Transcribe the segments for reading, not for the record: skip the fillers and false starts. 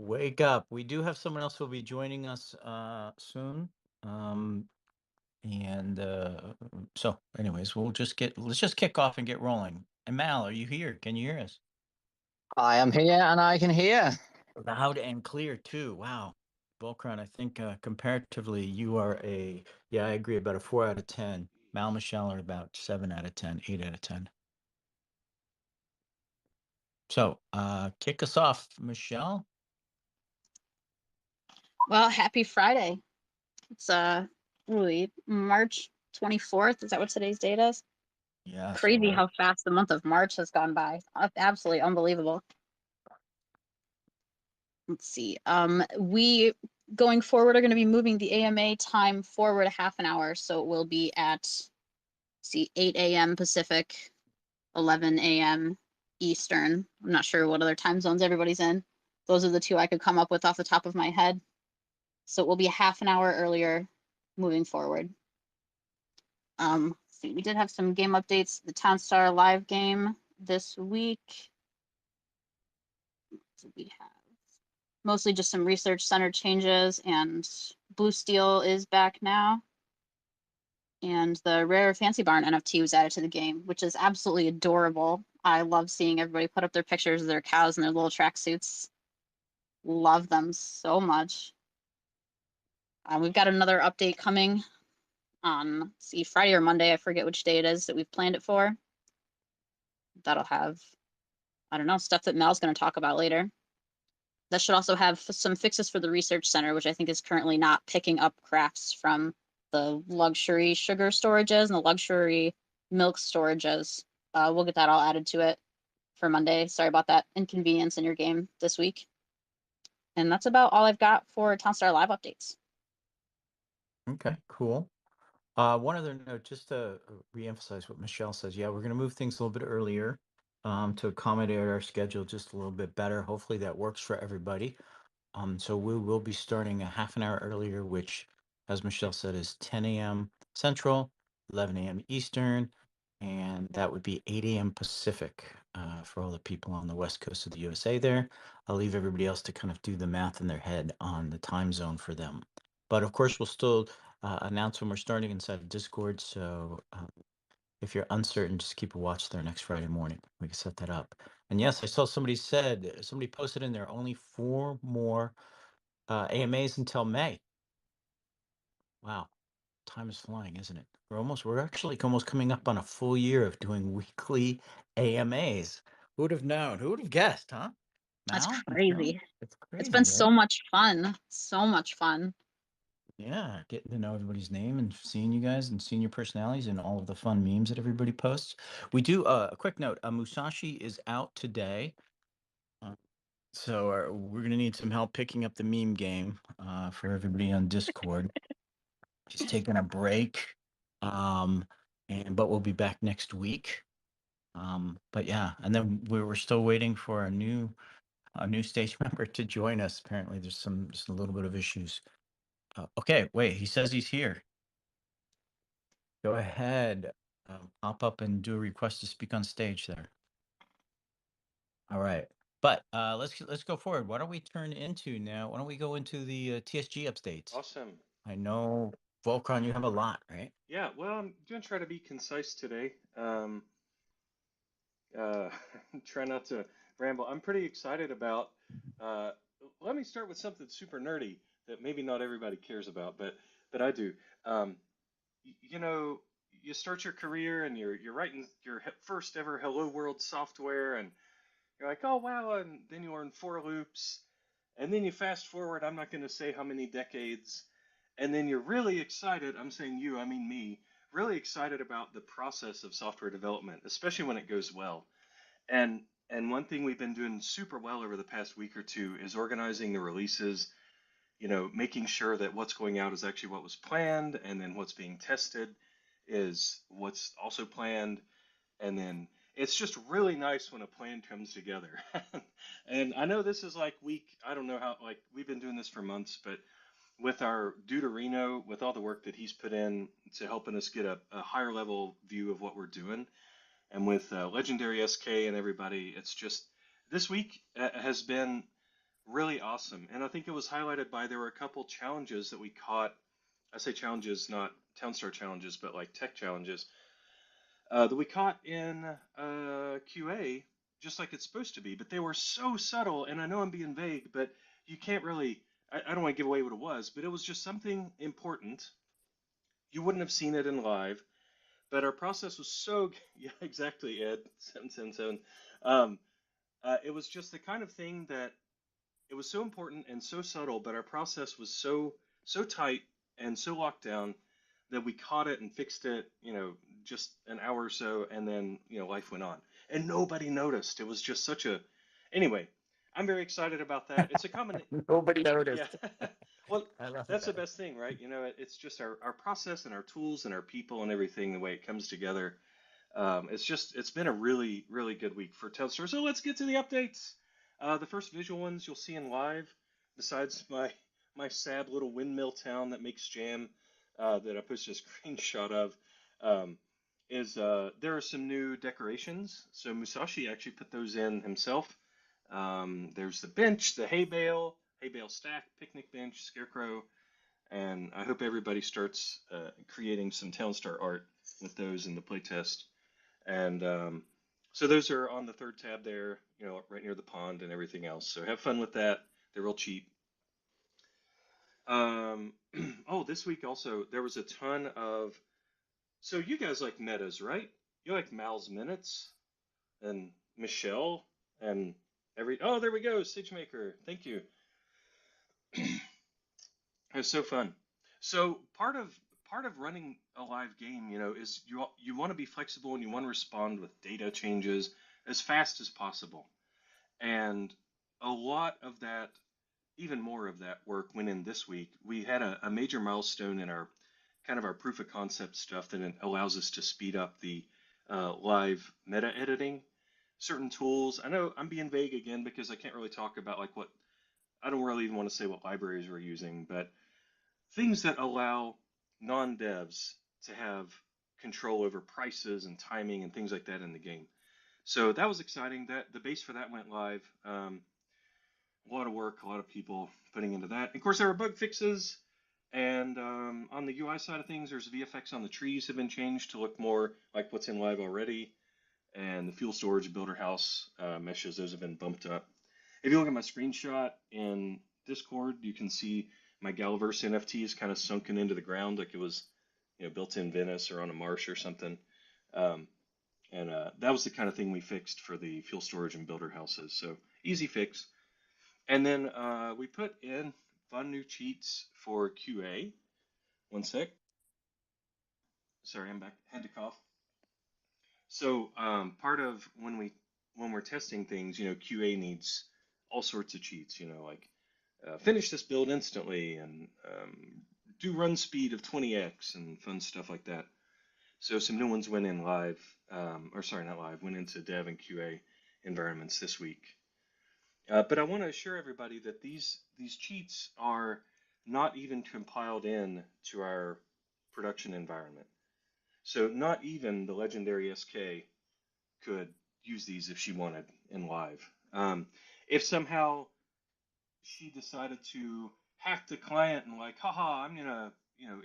Wake up. We do have someone else who will be joining us soon. Um, and so anyways, let's just kick off and get rolling. And Mal, are you here? Can you hear us? I am here and I can hear. Loud and clear too. Wow. Volcron, I think comparatively you are yeah, I agree, about a 4 out of 10. Mal, Michelle are about 7 out of 10, 8 out of 10. So kick us off, Michelle. Well, happy Friday. It's really March 24th. Is that what today's date is? Yeah, Crazy how fast the month of March has gone by. Absolutely unbelievable. Let's see. We going forward are going to be moving the AMA time forward a half an hour, so it will be at 8 a.m. Pacific, 11 a.m. Eastern. I'm not sure what other time zones everybody's in. Those are the two I could come up with off the top of my head. So it will be half an hour earlier moving forward. See, we did have some game updates. The Townstar live game this week. So we have mostly just some research center changes, and Blue Steel is back now. And the Rare Fancy Barn NFT was added to the game, which is absolutely adorable. I love seeing everybody put up their pictures of their cows in their little tracksuits. Love them so much. We've got another update coming on, Friday or Monday. I forget which day it is that we've planned it for. That'll have, I don't know, stuff that Mel's going to talk about later. That should also have some fixes for the research center, which I think is currently not picking up crafts from the luxury sugar storages and the luxury milk storages. We'll get that all added to it for Monday. Sorry about that inconvenience in your game this week. And that's about all I've got for Townstar Live updates. Okay, cool. One other note, just to reemphasize what Michelle says. Yeah, we're going to move things a little bit earlier to accommodate our schedule just a little bit better. Hopefully that works for everybody. So we will be starting a half an hour earlier, which, as Michelle said, is 10 a.m. Central, 11 a.m. Eastern, and that would be 8 a.m. Pacific for all the people on the west coast of the USA there. I'll leave everybody else to kind of do the math in their head on the time zone for them. But of course, we'll still announce when we're starting inside of Discord. So if you're uncertain, just keep a watch there next Friday morning. We can set that up. And yes, I saw somebody posted in there only 4 more AMAs until May. Wow, time is flying, isn't it? We're actually almost coming up on a full year of doing weekly AMAs. Who would have known? Who would have guessed, huh? That's Mal? crazy. It's It's crazy, been right? so much fun. So much fun. Yeah, getting to know everybody's name and seeing you guys and seeing your personalities and all of the fun memes that everybody posts. We do a quick note. Musashi is out today. So we're going to need some help picking up the meme game for everybody on Discord. She's taking a break. But we'll be back next week. But yeah, and then we were still waiting for a new stage member to join us. Apparently there's just a little bit of issues. Okay, wait, he says he's here. Go ahead, pop up and do a request to speak on stage there. All right, but let's go forward. Why don't we turn into now? Why don't we go into the TSG updates? Awesome. I know, Volcron, you have a lot, right? Yeah, well, I'm going to try to be concise today. Try not to ramble. I'm pretty excited about. Uh, Let me start with something super nerdy that maybe not everybody cares about, but I do. You know, you start your career and you're writing your first ever Hello World software, and you're like, oh wow, and then you learn for loops, and then you fast forward. I'm not going to say how many decades, and then you're really excited. I'm saying you, I mean me. Really excited about the process of software development, especially when it goes well. And one thing we've been doing super well over the past week or two is organizing the releases, making sure that what's going out is actually what was planned, and then what's being tested is what's also planned. And then it's just really nice when a plan comes together. And I know this is like I don't know how, like we've been doing this for months, but with our Deuterino, with all the work that he's put in to helping us get a higher level view of what we're doing, and with Legendary SK and everybody, it's just this week has been really awesome. And I think it was highlighted by there were a couple challenges that we caught. I say challenges, not Townstar challenges, but like tech challenges that we caught in QA, just like it's supposed to be. But they were so subtle, and I know I'm being vague, but you can't really. I don't want to give away what it was, but it was just something important. You wouldn't have seen it in live, but our process was so yeah, exactly, Ed 777. Um, it was just the kind of thing that it was so important and so subtle, but our process was so tight and so locked down that we caught it and fixed it, just an hour or so, and then life went on, and nobody noticed. It was just such a anyway. I'm very excited about that. It's a common, Nobody yeah. noticed. Well, I love that's the that. best thing, right? It's just our process and our tools and our people and everything, the way it comes together. It's been a really, really good week for Townstar. So let's get to the updates. The first visual ones you'll see in live, besides my sad little windmill town that makes jam that I posted a screenshot of, is there are some new decorations. So Musashi actually put those in himself. There's the bench, the hay bale stack, picnic bench, scarecrow, and I hope everybody starts creating some Townstar art with those in the playtest. And so those are on the third tab there, right near the pond and everything else. So have fun with that. They're real cheap. Oh, this week also there was a ton of. So you guys like metas, right? You like Mal's minutes and Michelle and every. Oh, there we go, SageMaker. Thank you. It was so fun. So part of running a live game, is you want to be flexible and you want to respond with data changes as fast as possible. And a lot of that, even more of that work went in this week. We had a major milestone in our kind of our proof of concept stuff that allows us to speed up the live meta editing. Certain tools. I know I'm being vague again because I can't really talk about like what I don't really even want to say what libraries we're using, but things that allow non-devs to have control over prices and timing and things like that in the game. So that was exciting. That the base for that went live. A lot of work, a lot of people putting into that. Of course, there were bug fixes, and on the UI side of things, there's VFX on the trees have been changed to look more like what's in live already, and the fuel storage builder house meshes, those have been bumped up. If you look at my screenshot in Discord, you can see my Galaverse NFT is kind of sunken into the ground like it was, built in Venice or on a marsh or something. And that was the kind of thing we fixed for the fuel storage and builder houses. So easy fix. And then we put in fun new cheats for QA. One sec. Sorry, I'm back. Had to cough. So part of when we're testing things, QA needs all sorts of cheats. Like finish this build instantly and do run speed of 20x and fun stuff like that. So some new ones went in live, or sorry, not live, went into dev and QA environments this week. But I want to assure everybody that these cheats are not even compiled in to our production environment. So not even the legendary SK could use these if she wanted in live. If somehow she decided to hack the client and like, haha, I'm gonna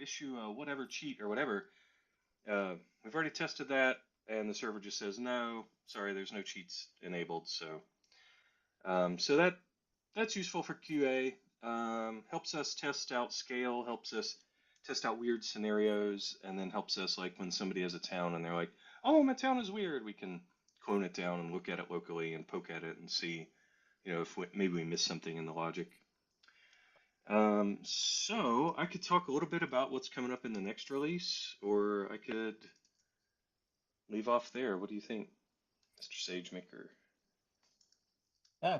issue a whatever cheat or whatever, we've already tested that, and the server just says no, sorry, there's no cheats enabled. So that's useful for QA. Helps us test out scale, helps us test out weird scenarios, and then helps us like when somebody has a town and they're like, oh, my town is weird, we can clone it down and look at it locally and poke at it and see, if maybe we missed something in the logic. So I could talk a little bit about what's coming up in the next release, or I could leave off there. What do you think, Mr. SageMaker?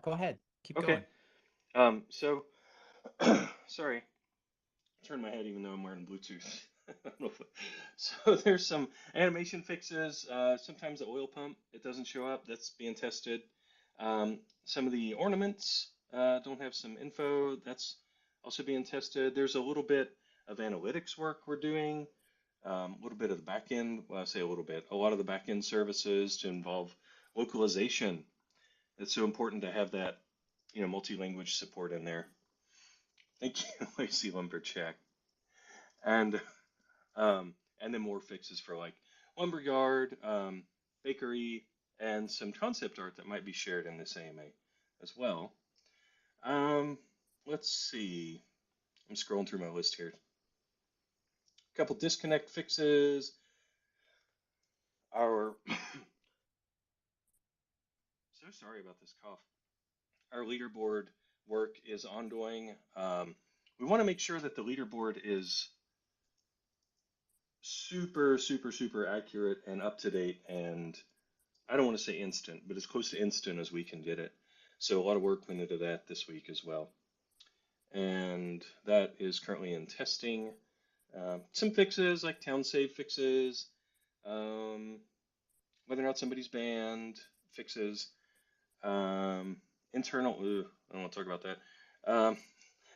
Go ahead. Keep Okay. going. So sorry, I turned my head even though I'm wearing Bluetooth. So there's some animation fixes. Sometimes the oil pump, it doesn't show up. That's being tested. Some of the ornaments don't have some info. That's also being tested. There's a little bit of analytics work we're doing. A little bit of the back end. Well, I say a little bit. A lot of the back end services to involve localization. It's so important to have that, multi-language support in there. Thank you, Lacey Lumberjack. And and then more fixes for like lumberyard, bakery, and some concept art that might be shared in this AMA as well. Let's see. I'm scrolling through my list here. A couple disconnect fixes. Our so sorry about this cough. Our leaderboard work is ongoing. We want to make sure that the leaderboard is super, super, super accurate and up to date, and I don't want to say instant, but as close to instant as we can get it. So a lot of work went into that this week as well. And that is currently in testing. Some fixes like town save fixes, whether or not somebody's banned fixes, internal, I don't want to talk about that.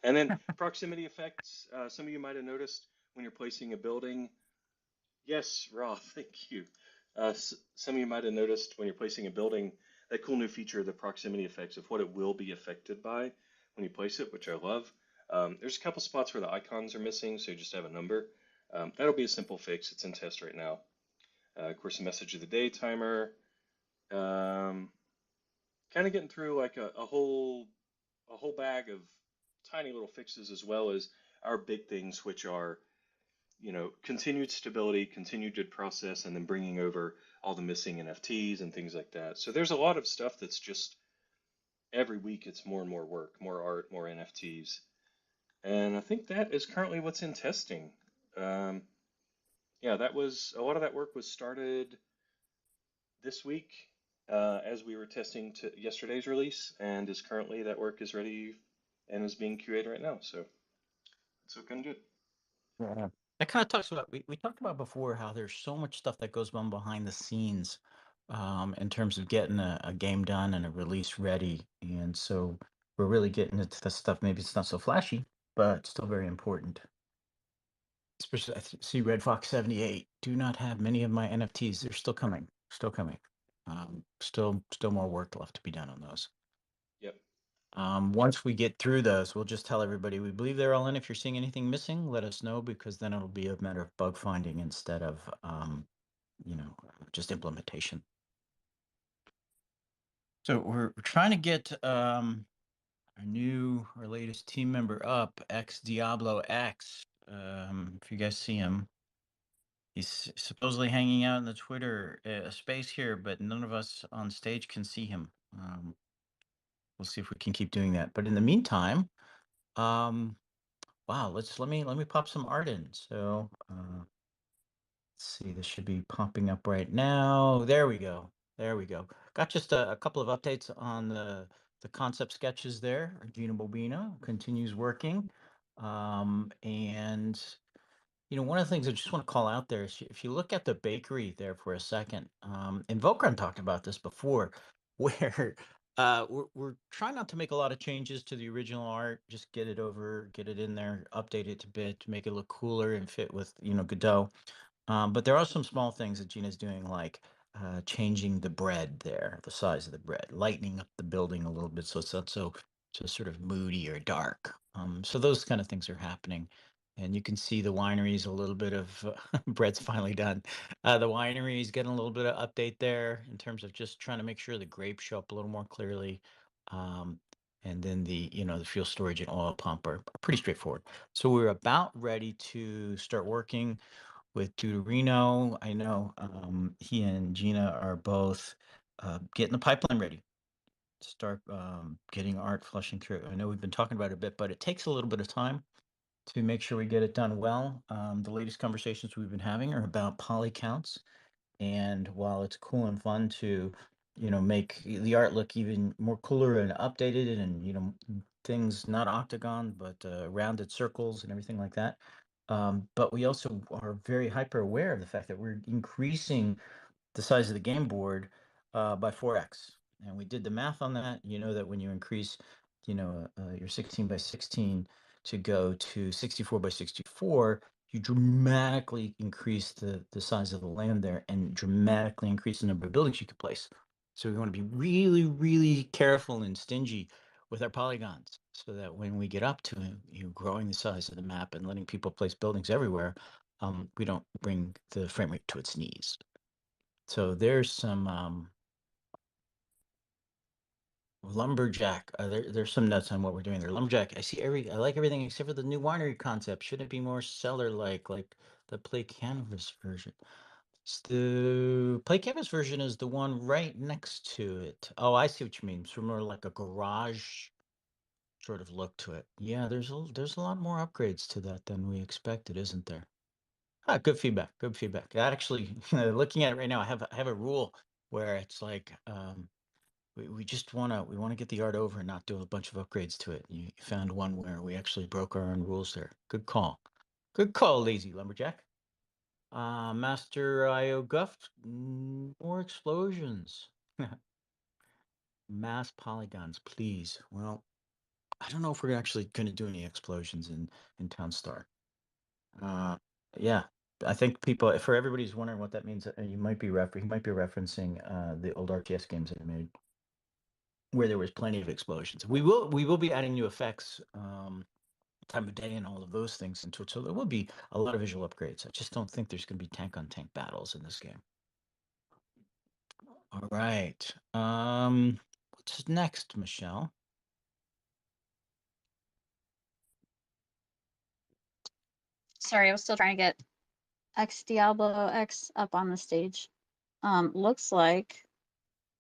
And then proximity effects. Some of you might have noticed when you're placing a building. Yes, Roth, thank you. Some of you might have noticed when you're placing a building, that cool new feature, the proximity effects of what it will be affected by when you place it, which I love. There's a couple spots where the icons are missing, so you just have a number. That'll be a simple fix. It's in test right now. Of course, the message of the day timer. Kind of getting through like a whole bag of tiny little fixes, as well as our big things, which are continued stability, continued good process, and then bringing over all the missing NFTs and things like that. So there's a lot of stuff that's just every week it's more and more work, more art, more NFTs. And I think that is currently what's in testing. Yeah, that was a lot of that work was started this week as we were testing to yesterday's release, and is currently that work is ready and is being QA'd right now. So it's looking good. Yeah. That kind of talks about, we talked about before how there's so much stuff that goes on behind the scenes in terms of getting a game done and a release ready. And so we're really getting into the stuff. Maybe it's not so flashy, but still very important. Especially, I see Red Fox 78. Do not have many of my NFTs. They're still coming. Still coming. Still more work left to be done on those. Yep. Once we get through those, we'll just tell everybody we believe they're all in. If you're seeing anything missing, let us know, because then it'll be a matter of bug finding instead of, just implementation. So we're trying to get our latest team member up, X Diablo X. If you guys see him, he's supposedly hanging out in the Twitter space here, but none of us on stage can see him. We'll see if we can keep doing that. But in the meantime, wow, let me pop some art in. So let's see, this should be popping up right now. There we go. There we go. Got just a couple of updates on the concept sketches there. Gina Bobina continues working. And one of the things I just want to call out there is if you look at the bakery there for a second, and Volkran talked about this before, where we're trying not to make a lot of changes to the original art, just get it in there, update it a bit to make it look cooler and fit with, Godot. But there are some small things that Gina's doing, like changing the bread there, the size of the bread, lightening up the building a little bit so it's not so sort of moody or dark. So those kind of things are happening. And you can see the wineries, a little bit of bread's finally done. The winery's getting a little bit of update there in terms of just trying to make sure the grapes show up a little more clearly. And then the fuel storage and oil pump are pretty straightforward. So we're about ready to start working with Deuterino. I know he and Gina are both getting the pipeline ready to start getting art flushing through. I know we've been talking about it a bit, but it takes a little bit of time to make sure we get it done well. The latest conversations we've been having are about poly counts. And while it's cool and fun to, make the art look even more cooler and updated and, things not octagon, but rounded circles and everything like that. But we also are very hyper aware of the fact that we're increasing the size of the game board by 4x. And we did the math on that. You know that when you increase, your 16 by 16 to go to 64 by 64, you dramatically increase the size of the land there and dramatically increase the number of buildings you can place. So we want to be really, really careful and stingy with our polygons, so that when we get up to growing the size of the map and letting people place buildings everywhere, we don't bring the frame rate to its knees. So there's some lumberjack. There's some notes on what we're doing there. Lumberjack. I like everything except for the new winery concept. Shouldn't it be more seller-like the Play Canvas version? The Play Canvas version is the one right next to it. Oh, I see what you mean. So more like a garage sort of look to it. Yeah, there's a lot more upgrades to that than we expected, isn't there? Ah, good feedback. Good feedback. That actually, looking at it right now, I have a rule where it's like we just wanna get the art over and not do a bunch of upgrades to it. You found one where we actually broke our own rules there. Good call. Good call, lazy lumberjack. Master IO Guff, more explosions. Mass polygons, please. Well, I don't know if we're actually going to do any explosions in Townstar. Yeah, I think people, for everybody who's wondering what that means, you might be referencing the old RTS games that I made, where there was plenty of explosions. We will be adding new effects, time of day, and all of those things into it. So there will be a lot of visual upgrades. I just don't think there's going to be tank on tank battles in this game. All right. What's next, Michelle? Sorry, I was still trying to get X Diablo X up on the stage. Looks like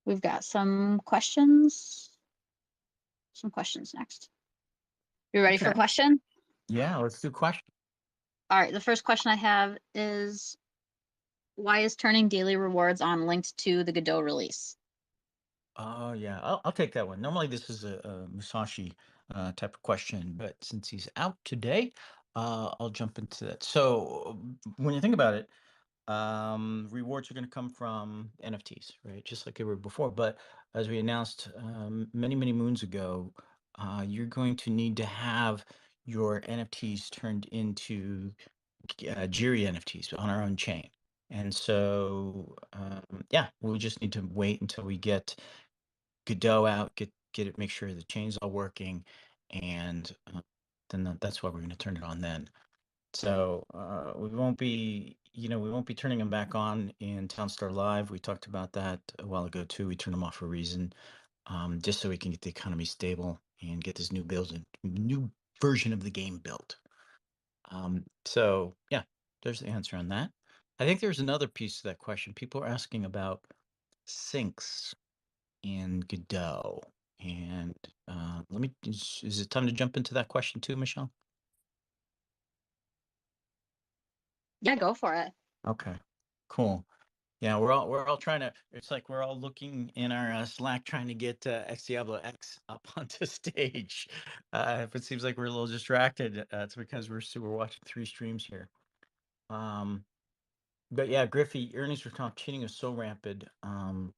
we've got some questions. Some questions next. You ready for a Okay. question? Yeah, let's do questions. All right, the first question I have is, why is turning daily rewards on linked to the Godot release? Oh yeah, I'll take that one. Normally this is a Musashi type of question, but since he's out today, I'll jump into that. So when you think about it, rewards are going to come from NFTs, right? Just like they were before. But as we announced many moons ago, you're going to need to have your NFTs turned into Jiri NFTs on our own chain. And so, yeah, we just need to wait until we get Godot out, get it, make sure the chain's all working, and then that's why we're going to turn it on then. So we won't be, we won't be turning them back on in Townstar Live. We talked about that a while ago too. We turned them off for a reason, just so we can get the economy stable and get this new version of the game built. So yeah, there's the answer on that. I think there's another piece to that question. People are asking about syncs in Godot. And is it time to jump into that question too, Michelle? Yeah, go for it. Okay, cool. Yeah, we're all trying to. It's like we're all looking in our Slack trying to get X Diablo X up onto stage. If it seems like we're a little distracted, it's because we're watching 3 streams here. But yeah, Griffey, earnings for top cheating is so rampant, and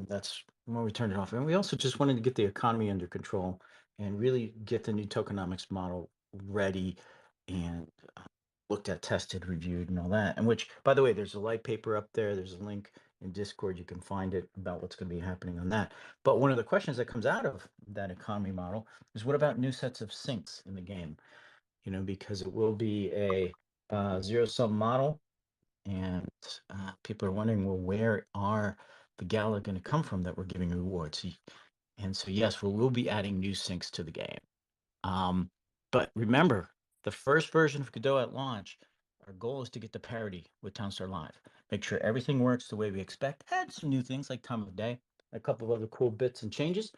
that's when we turned it off. And we also just wanted to get the economy under control and really get the new tokenomics model ready and looked at, tested, reviewed, and all that. And which, by the way, there's a light paper up there. There's a link in Discord. You can find it about what's going to be happening on that. But one of the questions that comes out of that economy model is, what about new sets of syncs in the game? Because it will be a zero-sum model. And people are wondering, well, where are the Gala going to come from that we're giving rewards? And so, yes, we'll be adding new syncs to the game. But remember, the first version of Godot at launch, our goal is to get to parity with Townstar Live. Make sure everything works the way we expect. Add some new things like time of day, a couple of other cool bits and changes.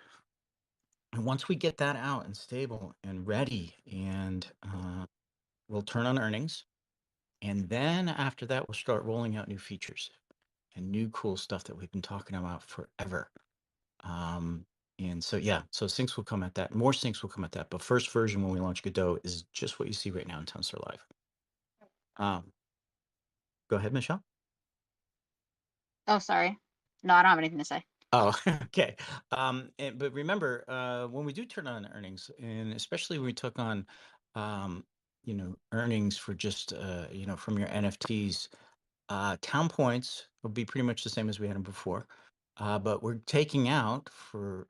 And once we get that out and stable and ready, and we'll turn on earnings. And then after that, we'll start rolling out new features and new cool stuff that we've been talking about forever. And so, yeah, so syncs will come at that. More syncs will come at that. But first version when we launch Godot is just what you see right now in Townstar Live. Go ahead, Michelle. Oh, sorry. No, I don't have anything to say. Oh, okay. But remember, when we do turn on earnings, and especially when we took on, earnings for just, from your NFTs, town points will be pretty much the same as we had them before. But we're taking out, for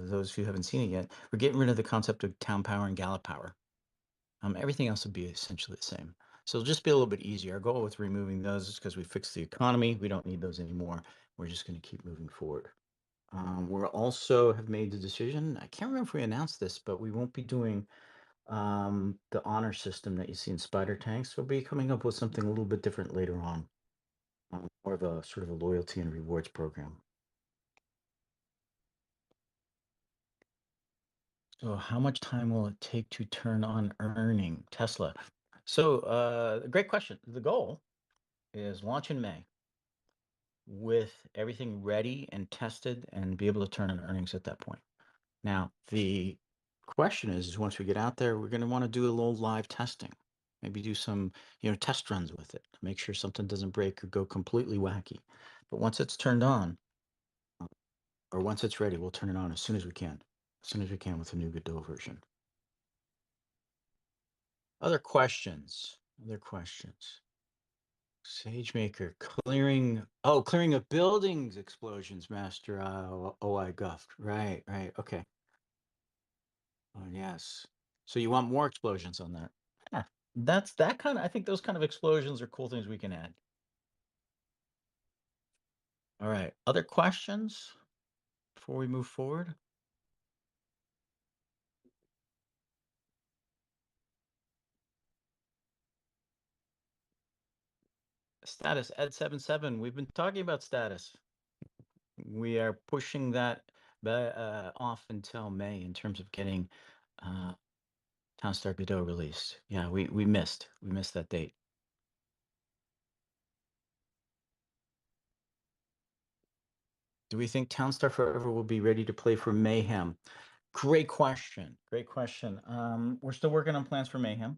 those who haven't seen it yet, we're getting rid of the concept of town power and gala power. Everything else would be essentially the same. So it'll just be a little bit easier. Our goal with removing those is because we fixed the economy. We don't need those anymore. We're just going to keep moving forward. We're also have made the decision. I can't remember if we announced this, but we won't be doing the honor system that you see in Spider Tanks. We'll be coming up with something a little bit different later on. More of a sort of a loyalty and rewards program. So how much time will it take to turn on earning Tesla? So great question. The goal is launch in May with everything ready and tested and be able to turn on earnings at that point. Now, the question is once we get out there, we're going to want to do a little live testing. Maybe do some, test runs with it. Make sure something doesn't break or go completely wacky. But once it's turned on, or once it's ready, we'll turn it on as soon as we can. As soon as we can with the new Godot version. Other questions? Other questions? SageMaker clearing of buildings explosions, Master OI Guft. Right, okay. Oh yes. So you want more explosions on that? Yeah, that's that kind of. I think those kind of explosions are cool things we can add. All right. Other questions before we move forward? Status Ed77. We've been talking about status. We are pushing that off until May in terms of getting Townstar Godot released. Yeah, we missed that date. Do we think Townstar Forever will be ready to play for Mayhem? Great question. Great question. We're still working on plans for Mayhem.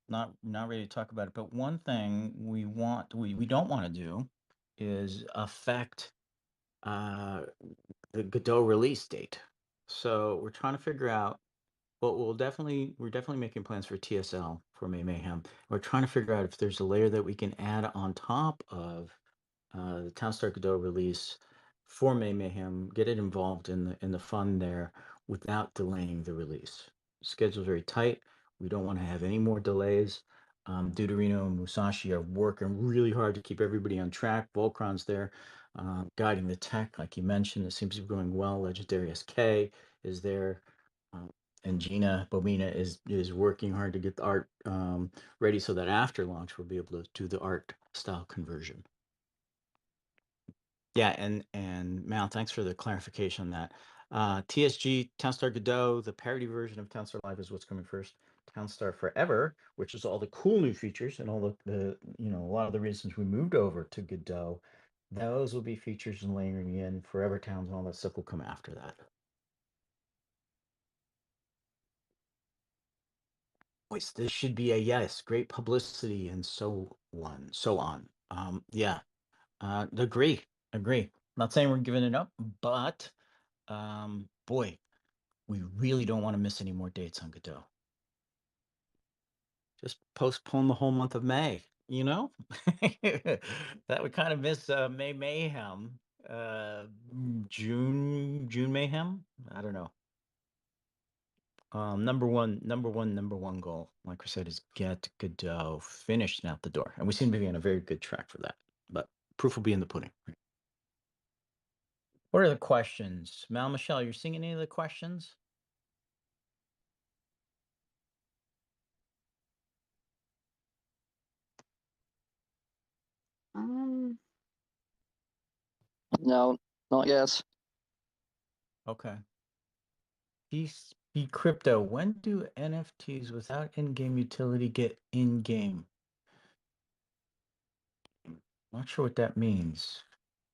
Not ready to talk about it. But one thing we don't want to do is affect the Godot release date. So we're trying to figure out. Well, we're definitely making plans for TSL for Mayhem. We're trying to figure out if there's a layer that we can add on top of the Townstar Godot release for Mayhem, get it involved in the fun there without delaying the release. Schedule's very tight. We don't want to have any more delays. Deuterino and Musashi are working really hard to keep everybody on track. Volcron's there, guiding the tech, like you mentioned. It seems to be going well. Legendary SK is there. And Gina Bobina is working hard to get the art ready so that after launch we'll be able to do the art style conversion. Yeah, and Mal, thanks for the clarification on that. TSG, Townstar Godot, the parody version of Townstar Live is what's coming first. Townstar Forever, which is all the cool new features and all the a lot of the reasons we moved over to Godot. Those will be features and layering in. Forever Towns and all that stuff will come after that. Boys, this should be a yes. Great publicity and so on. Yeah, agree. Not saying we're giving it up, but boy, we really don't want to miss any more dates on Godot. Just postpone the whole month of May, that would kind of miss May Mayhem, June Mayhem. I don't know. Number one goal, like we said, is get Godot finished and out the door, and we seem to be on a very good track for that. But proof will be in the pudding. Right? What are the questions, Mal, Michelle? You're seeing any of the questions? No, not yet. Okay. Be crypto. When do NFTs without in-game utility get in-game? Not sure what that means.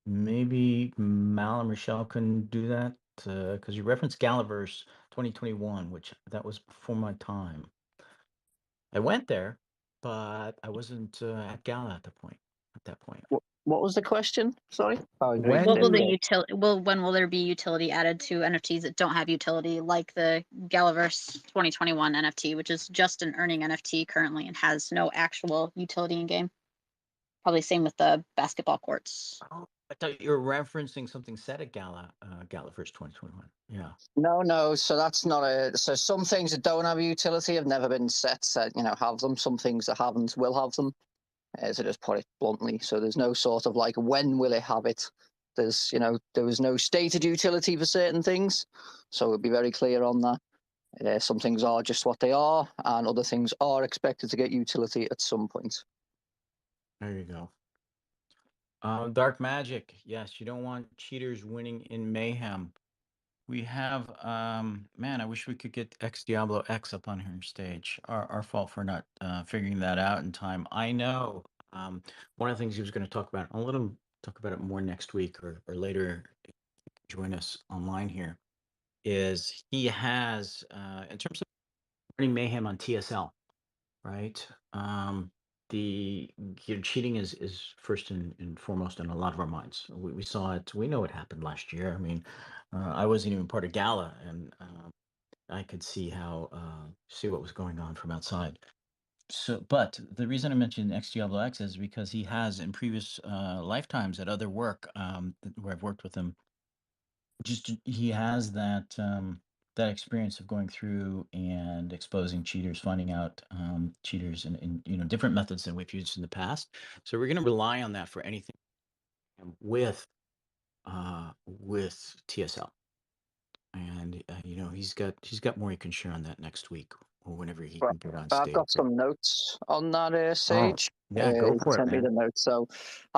Maybe Mal and Michelle can do that because you referenced Galaverse 2021, which that was before my time. I went there, but I wasn't at Gala at that point. What was the question? Sorry. When What will the utility? When will there be utility added to NFTs that don't have utility, like the Galaverse 2021 NFT, which is just an earning NFT currently and has no actual utility in game? Probably same with the basketball courts. Oh, I thought you were referencing something said at Gala First 2021. Yeah. No. So that's not a. So some things that don't have a utility have never been set to, have them. Some things that haven't will have them. To just put it bluntly. So there's no sort of like when will it have it. There's, there was no stated utility for certain things. So we'll be very clear on that. Some things are just what they are, and other things are expected to get utility at some point. There you go. Dark magic. Yes, you don't want cheaters winning in mayhem. We have, man, I wish we could get X Diablo X up on here stage. Our fault for not figuring that out in time. I know. One of the things he was going to talk about, I'll let him talk about it more next week or later. Join us online here. Is he has, in terms of running mayhem on TSL, right? The cheating is first and foremost in a lot of our minds. We saw it. We know what happened last year. I mean, I wasn't even part of Gala, and I could see what was going on from outside. So, but the reason I mentioned X Diablo X is because he has in previous lifetimes at other work where I've worked with him. Just he has that experience of going through and exposing cheaters, finding out cheaters and different methods than we've used in the past. So we're going to rely on that for anything with TSL. And he's got more he can share on that next week or whenever he can get on stage. I've got some notes on that, Sage. Yeah, go for it, sent man. me the notes. So,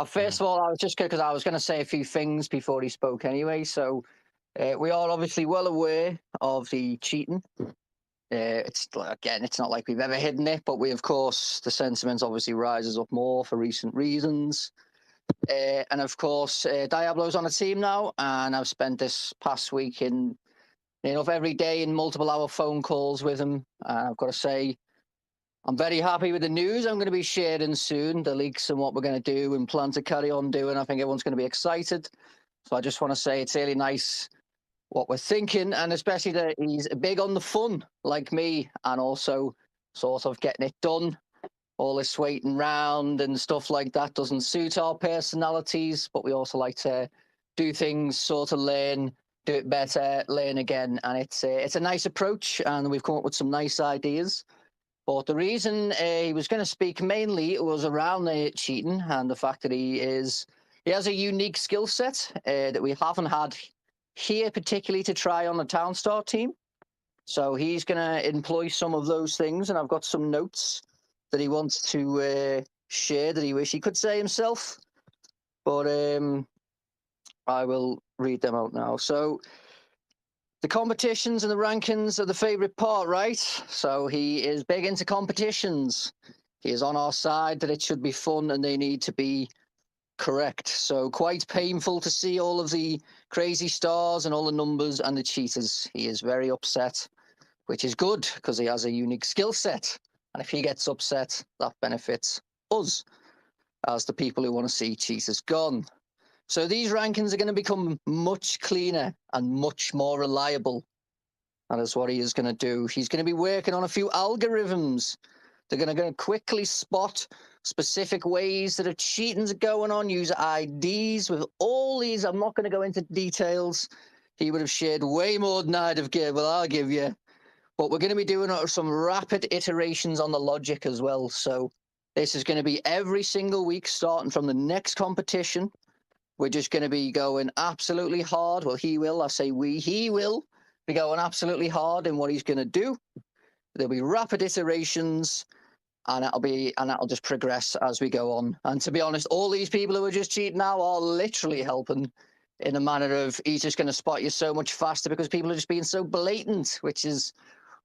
first of all, I was just because I was going to say a few things before he spoke anyway. So, we are obviously well aware of the cheating. It's not like we've ever hidden it, but of course, the sentiment obviously rises up more for recent reasons. And of course, Diablo's on a team now, and I've spent this past week in every day in multiple hour phone calls with him. I've got to say, I'm very happy with the news I'm going to be sharing soon, the leaks and what we're going to do and plan to carry on doing. I think everyone's going to be excited. So I just want to say it's really nice what we're thinking, and especially that he's big on the fun like me, and also sort of getting it done. All this waiting round and stuff like that doesn't suit our personalities, but we also like to do things, sort of learn, do it better, learn again, and it's a nice approach, and we've come up with some nice ideas. But the reason he was going to speak mainly was around the cheating and the fact that he has a unique skill set that we haven't had here, particularly to try on the Townstar team. So he's going to employ some of those things, and I've got some notes that he wants to share that he wish he could say himself. But I will read them out now. So the competitions and the rankings are the favorite part, right? So he is big into competitions. He is on our side that it should be fun and they need to be correct. So quite painful to see all of the crazy stars and all the numbers and the cheaters. He is very upset, which is good because he has a unique skill set. And if he gets upset, that benefits us as the people who want to see cheaters gone. So these rankings are going to become much cleaner and much more reliable. That is what he is going to do. He's going to be working on a few algorithms. They're going to quickly spot specific ways that a cheating's going on, user IDs with all these. I'm not going to go into details. He would have shared way more than I'll give you. But we're going to be doing some rapid iterations on the logic as well. So this is going to be every single week starting from the next competition. We're just going to be going absolutely hard. Well, he will. I say we. He will be going absolutely hard in what he's going to do. There'll be rapid iterations, and that'll just progress as we go on. And to be honest, all these people who are just cheating now are literally helping in a manner of he's just going to spot you so much faster because people are just being so blatant, which is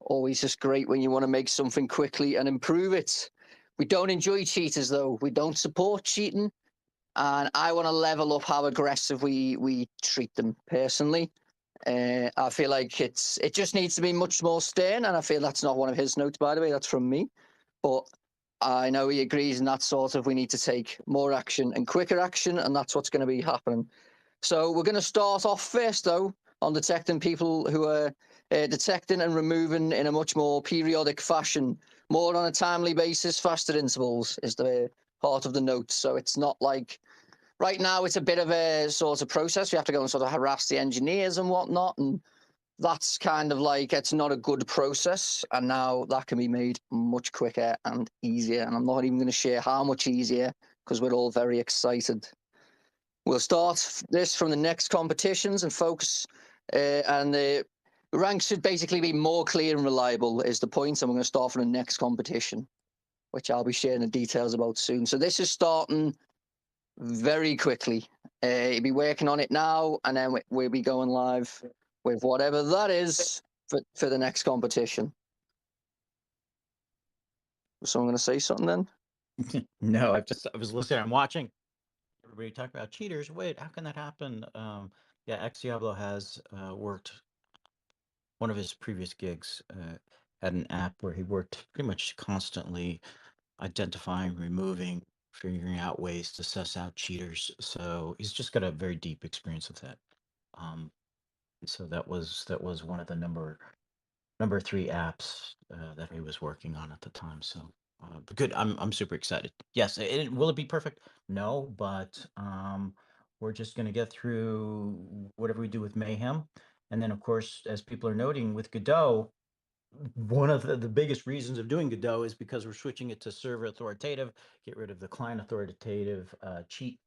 always just great when you want to make something quickly and improve it. We don't enjoy cheaters, though. We don't support cheating. And I want to level up how aggressive we treat them personally. I feel like it just needs to be much more stern. And I feel that's not one of his notes, by the way. That's from me. But I know he agrees in that sort of we need to take more action and quicker action. And that's what's going to be happening. So we're going to start off first, though, on detecting people who are detecting and removing in a much more periodic fashion, more on a timely basis, faster intervals is the part of the notes. So it's not like right now it's a bit of a sort of process. We have to go and sort of harass the engineers and whatnot, and that's kind of like, it's not a good process. And now that can be made much quicker and easier. And I'm not even going to share how much easier because we're all very excited. We'll start this from the next competitions and focus, and the ranks should basically be more clear and reliable is the point. And we're going to start from the next competition, which I'll be sharing the details about soon. So this is starting very quickly. You'll be working on it now, and then we'll be going live with whatever that is for the next competition. Was someone going to say something then? No, I was listening. I'm watching everybody talk about cheaters. Wait, how can that happen? Yeah, Ex Diablo has worked. One of his previous gigs had an app where he worked pretty much constantly identifying, removing, figuring out ways to suss out cheaters. So he's just got a very deep experience with that. So that was one of the number 3 apps that he was working on at the time. So but good. I'm super excited. Yes. Will it be perfect? No, but we're just going to get through whatever we do with Mayhem, and then of course, as people are noting with Godot, one of the biggest reasons of doing Godot is because we're switching it to server authoritative, get rid of the client authoritative cheat,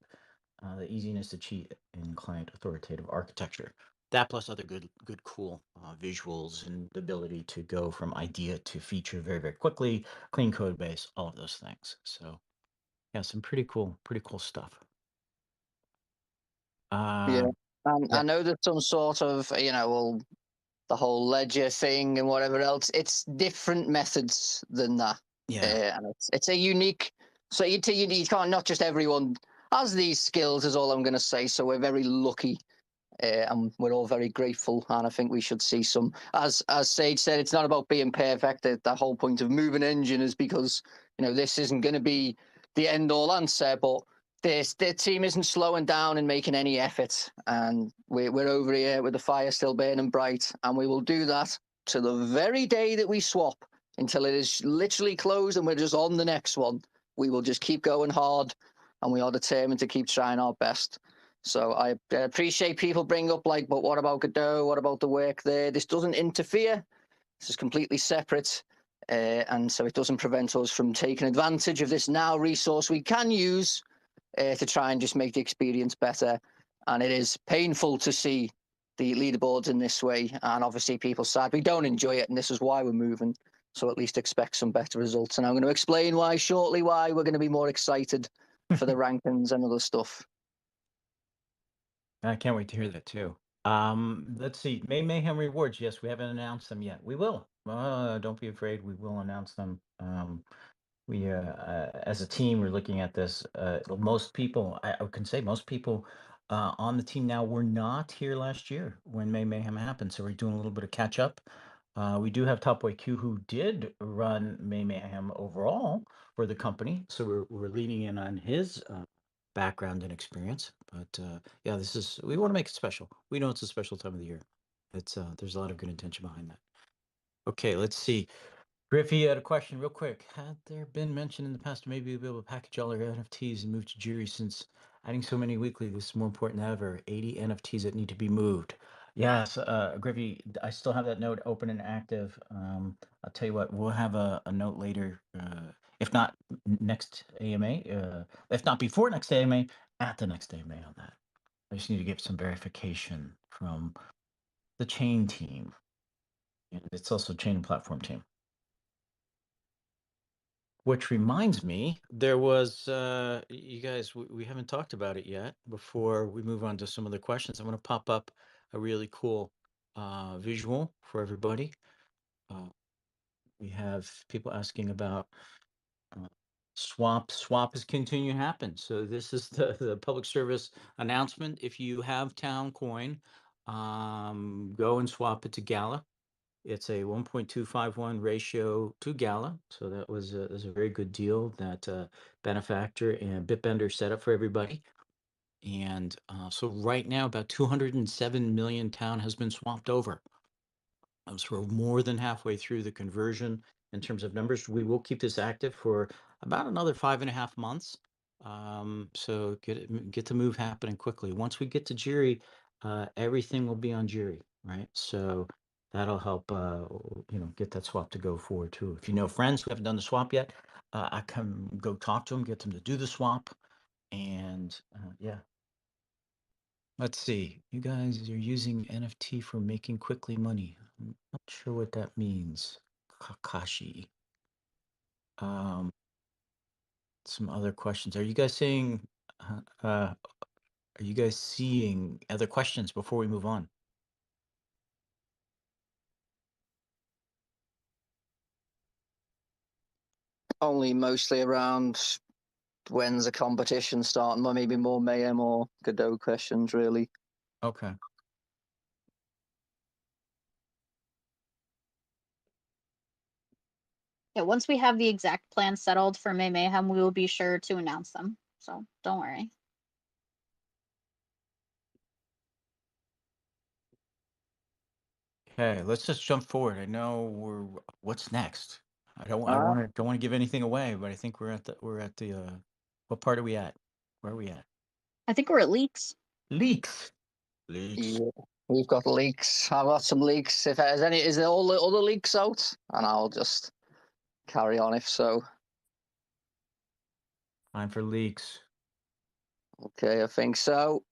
the easiness to cheat in client authoritative architecture. That plus other good cool visuals and the ability to go from idea to feature very, very quickly, clean code base, all of those things. So yeah, some pretty cool stuff. Yeah. And yeah. I know there's some sort of, well, the whole ledger thing and whatever else. It's different methods than that. Yeah. And it's a unique. So you can't. Not just everyone has these skills. Is all I'm going to say. So we're very lucky, and we're all very grateful. And I think we should see some. As Sage said, it's not about being perfect. The whole point of moving engine is because this isn't going to be the end all answer, but the team isn't slowing down and making any effort, and we're over here with the fire still burning bright, and we will do that to the very day that we swap until it is literally closed and we're just on the next one. We will just keep going hard, and we are determined to keep trying our best. So I appreciate people bring up but what about Godot? What about the work there? This doesn't interfere. This is completely separate. And so it doesn't prevent us from taking advantage of this now resource we can use to try and just make the experience better. And it is painful to see the leaderboards in this way. And obviously people sad. We don't enjoy it, and this is why we're moving. So at least expect some better results. And I'm going to explain why we're going to be more excited for the rankings and other stuff. I can't wait to hear that too. Let's see. Mayhem Rewards. Yes, we haven't announced them yet. We will. Don't be afraid. We will announce them. We, as a team, we're looking at this. Most people, I can say, most people on the team now were not here last year when Mayhem happened. So we're doing a little bit of catch up. We do have Top Boy Q, who did run Mayhem overall for the company. So we're leaning in on his background and experience. But yeah, we want to make it special. We know it's a special time of the year. It's there's a lot of good intention behind that. Okay, let's see. Griffey had a question real quick. Had there been mention in the past maybe we'll be able to package all our NFTs and move to Jiri, since adding so many weekly, this is more important than ever. 80 NFTs that need to be moved. Yes, Griffey, I still have that note open and active. I'll tell you what, we'll have a note later, if not next AMA, if not before next AMA, at the next AMA on that. I just need to get some verification from the chain team. And it's also chain and platform team. Which reminds me, there was, you guys, we haven't talked about it yet. Before we move on to some of the questions, I'm going to pop up a really cool visual for everybody. We have people asking about swap. Swap is continuing to happen. So this is the public service announcement. If you have TownCoin, go and swap it to Gala. It's a 1.251 ratio to Gala, so that was a very good deal that Benefactor and Bitbender set up for everybody. And so right now, about 207 million Town has been swapped over. So we're more than halfway through the conversion in terms of numbers. We will keep this active for about another 5.5 months. So get the move happening quickly. Once we get to Jiri, everything will be on Jiri, right? So that'll help, get that swap to go forward too. If you know friends who haven't done the swap yet, I can go talk to them, get them to do the swap, and yeah. Let's see. You guys are using NFT for making quickly money. I'm not sure what that means. Kakashi. Um, some other questions. Are you guys seeing? Are you guys seeing other questions before we move on? Only mostly around when's the competition starting, or maybe more Mayhem or Godot questions, really. Okay. Yeah, once we have the exact plan settled for May Mayhem, we will be sure to announce them. So don't worry. Okay, let's just jump forward. I know what's next. I don't want to give anything away, but I think we're at the what part are we at? Where are we at? I think we're at leaks. Leaks. Leaks. Yeah, we've got leaks. I've got some leaks. If there's any, is there all the other leaks out? And I'll just carry on if so. Time for leaks. Okay, I think so.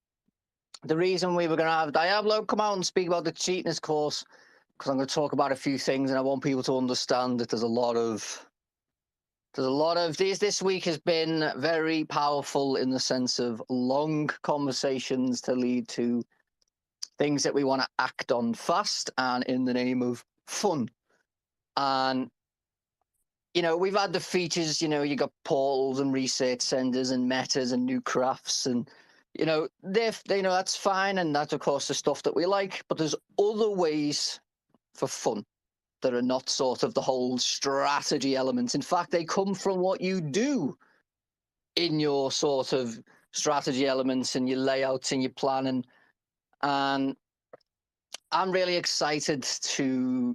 The reason we were going to have Diablo come out and speak about the cheating is, of course, because I'm going to talk about a few things, and I want people to understand that there's a lot of this week has been very powerful in the sense of long conversations to lead to things that we want to act on fast and in the name of fun. And we've had the features, you got portals and research centers and metas and new crafts, and that's fine, and that's of course the stuff that we like, but there's other ways for fun that are not sort of the whole strategy elements. In fact, they come from what you do in your sort of strategy elements and your layouts and your planning. And I'm really excited to.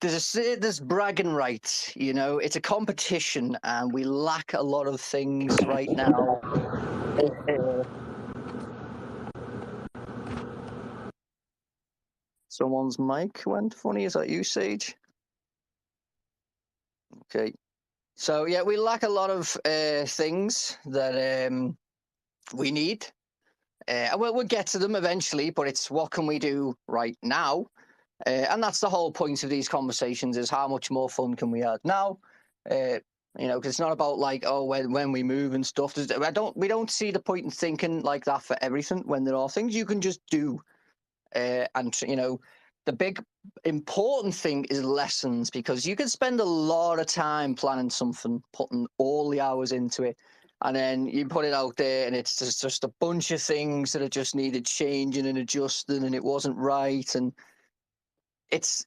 There's bragging rights, it's a competition, and we lack a lot of things right now. Someone's mic went funny. Is that you, Sage? Okay. So yeah, we lack a lot of things that we need. And we'll get to them eventually, but it's what can we do right now? And that's the whole point of these conversations: is how much more fun can we add now? Because it's not about like, oh, when we move and stuff. We don't see the point in thinking like that for everything when there are things you can just do. And the big important thing is lessons, because you can spend a lot of time planning something, putting all the hours into it, and then you put it out there and it's just a bunch of things that are just needed changing and adjusting, and it wasn't right, and it's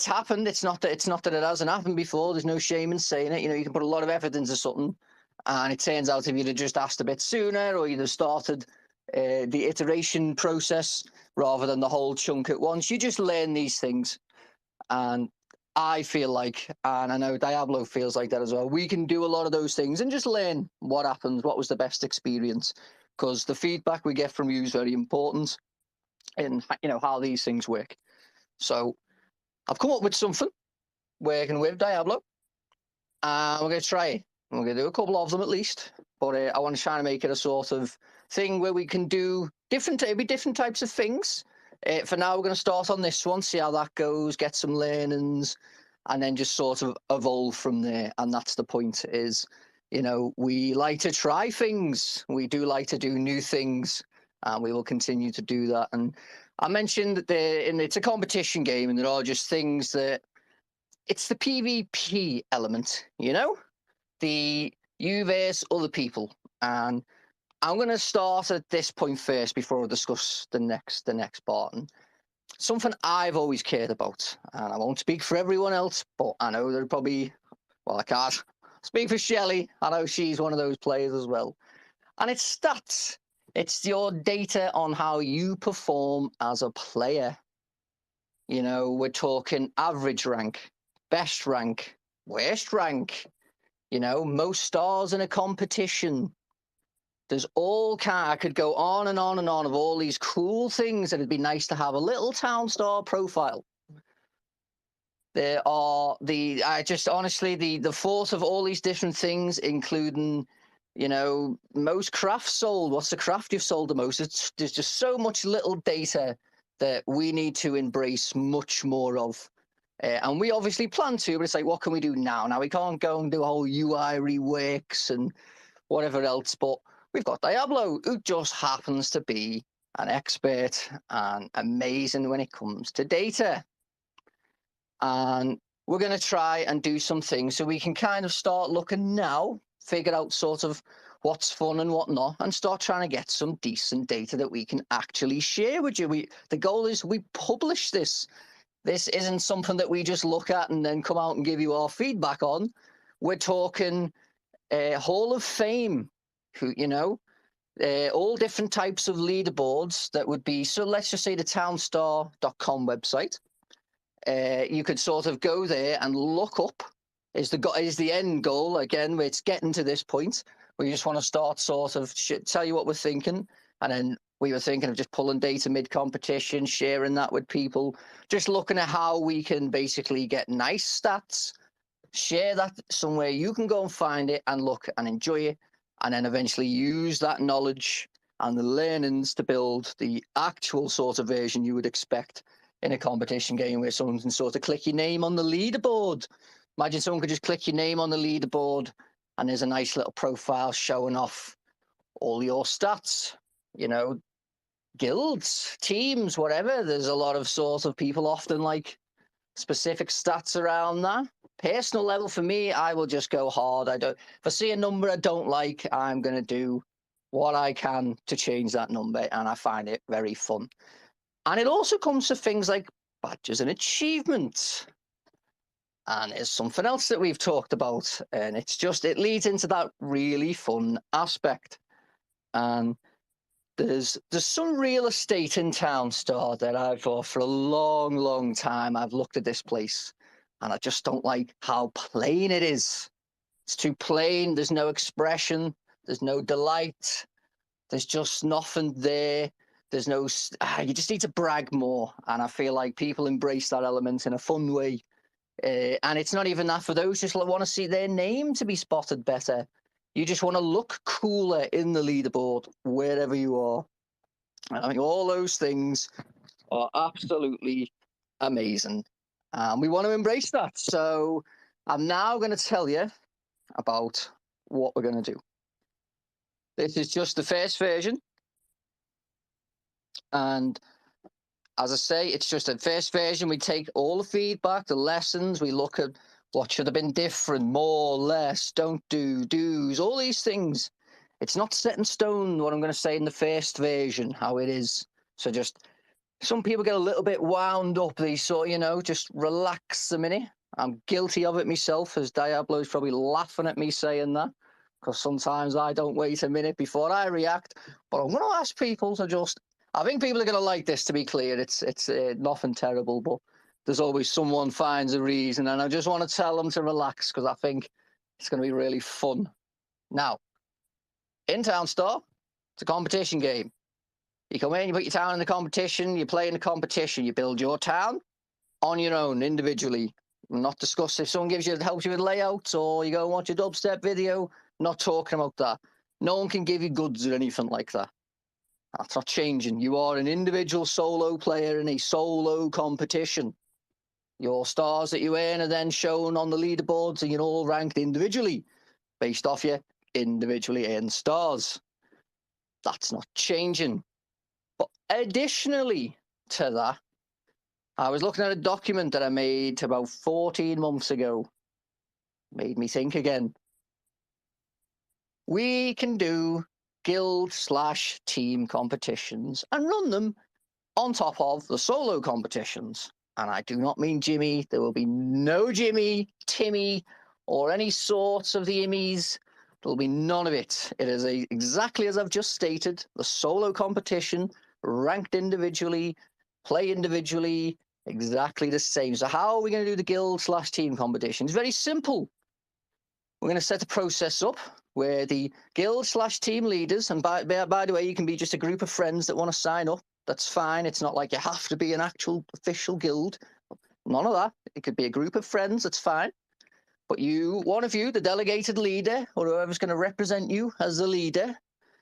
happened. It's not that it hasn't happened before. There's no shame in saying it. You can put a lot of effort into something, and it turns out if you'd have just asked a bit sooner, or you'd have started the iteration process rather than the whole chunk at once, you just learn these things. And I feel like, and I know Diablo feels like that as well, we can do a lot of those things and just learn what happened, what was the best experience, because the feedback we get from you is very important in how these things work. So I've come up with something working with Diablo, and we're going to try it. We're going to do a couple of them at least, but I want to try and make it a sort of thing where we can do different types of things. For now, we're going to start on this one, see how that goes, get some learnings, and then just sort of evolve from there. And that's the point: is we like to try things, we do like to do new things, and we will continue to do that. And I mentioned that it's a competition game, and there are just things that it's the PvP element, the you versus other people. And I'm going to start at this point first before I discuss the next part. And something I've always cared about, and I won't speak for everyone else, but I know there probably, well, I can't speak for Shelley. I know she's one of those players as well. And it's stats. It's your data on how you perform as a player. We're talking average rank, best rank, worst rank, You know, most stars in a competition. There's all kind. I could go on and on and on of all these cool things that it'd be nice to have a little Townstar profile. There are I just honestly, the thought of all these different things, including, you know, most crafts sold. What's the craft you've sold the most? There's just so much little data that we need to embrace much more of. And we obviously plan to, but it's like, what can we do now? Now, we can't go and do a whole UI reworks and whatever else, but we've got Diablo, who just happens to be an expert and amazing when it comes to data. And we're going to try and do some things so we can kind of start looking now, figure out sort of what's fun and what not, and start trying to get some decent data that we can actually share with you. The goal is we publish this. This isn't something that we just look at and then come out and give you our feedback on. We're talking Hall of Fame, you know, all different types of leaderboards that would be, so let's just say the townstar.com website. You could sort of go there and look up, is the end goal, again, where it's getting to this point, where you just want to start sort of tell you what we're thinking, and then we were thinking of just pulling data mid-competition, sharing that with people, just looking at how we can basically get nice stats, share that somewhere you can go and find it and look and enjoy it, and then eventually use that knowledge and the learnings to build the actual sort of version you would expect in a competition game where someone can sort of click your name on the leaderboard. Imagine someone could just click your name on the leaderboard and there's a nice little profile showing off all your stats, you know, guilds, teams, whatever. There's a lot of sort of people often like specific stats around that. Personal level for me, I will just go hard. If I see a number I don't like, I'm going to do what I can to change that number, and I find it very fun. And it also comes to things like badges and achievements. And it's something else that we've talked about, and it leads into that really fun aspect. And there's some real estate in Townstar that I've thought for a long, long time. I've looked at this place and I just don't like how plain it is. It's too plain. There's no expression. There's no delight. There's just nothing there. There's no, you just need to brag more. And I feel like people embrace that element in a fun way. And it's not even that for those just want to see their name to be spotted better. You just want to look cooler in the leaderboard, wherever you are. And I think all those things are absolutely amazing. And we want to embrace that. So I'm now going to tell you about what we're going to do. This is just the first version. And as I say, it's just a first version. We take all the feedback, the lessons. We look at what should have been different, more, less, don't do, do's, all these things. It's not set in stone what I'm going to say in the first version, how it is. So just, some people get a little bit wound up. They sort, just relax a minute. I'm guilty of it myself, as Diablo's probably laughing at me saying that, because sometimes I don't wait a minute before I react. But I'm going to ask people to just, I think people are going to like this, to be clear. It's nothing terrible, but there's always someone finds a reason, and I just want to tell them to relax, because I think it's going to be really fun. Now, in Townstar, it's a competition game. You come in, you put your town in the competition, you play in the competition, you build your town on your own, individually. Not discuss if someone helps you with layouts, or you go and watch a dubstep video, not talking about that. No one can give you goods or anything like that. That's not changing. You are an individual solo player in a solo competition. Your stars that you earn are then shown on the leaderboards, and you're all ranked individually based off your individually earned stars. That's not changing. But additionally to that, I was looking at a document that I made about 14 months ago. Made me think again. We can do guild/team competitions and run them on top of the solo competitions. And I do not mean Jimmy. There will be no Jimmy, Timmy, or any sorts of the Immies. There will be none of it. It is exactly as I've just stated, the solo competition, ranked individually, play individually, exactly the same. So how are we going to do the guild/team competition? It's very simple. we're going to set the process up where the guild/team leaders, and by the way, you can be just a group of friends that want to sign up. That's fine. It's not like you have to be an actual official guild. None of that. It could be a group of friends. That's fine. But one of you, the delegated leader, or whoever's going to represent you as the leader,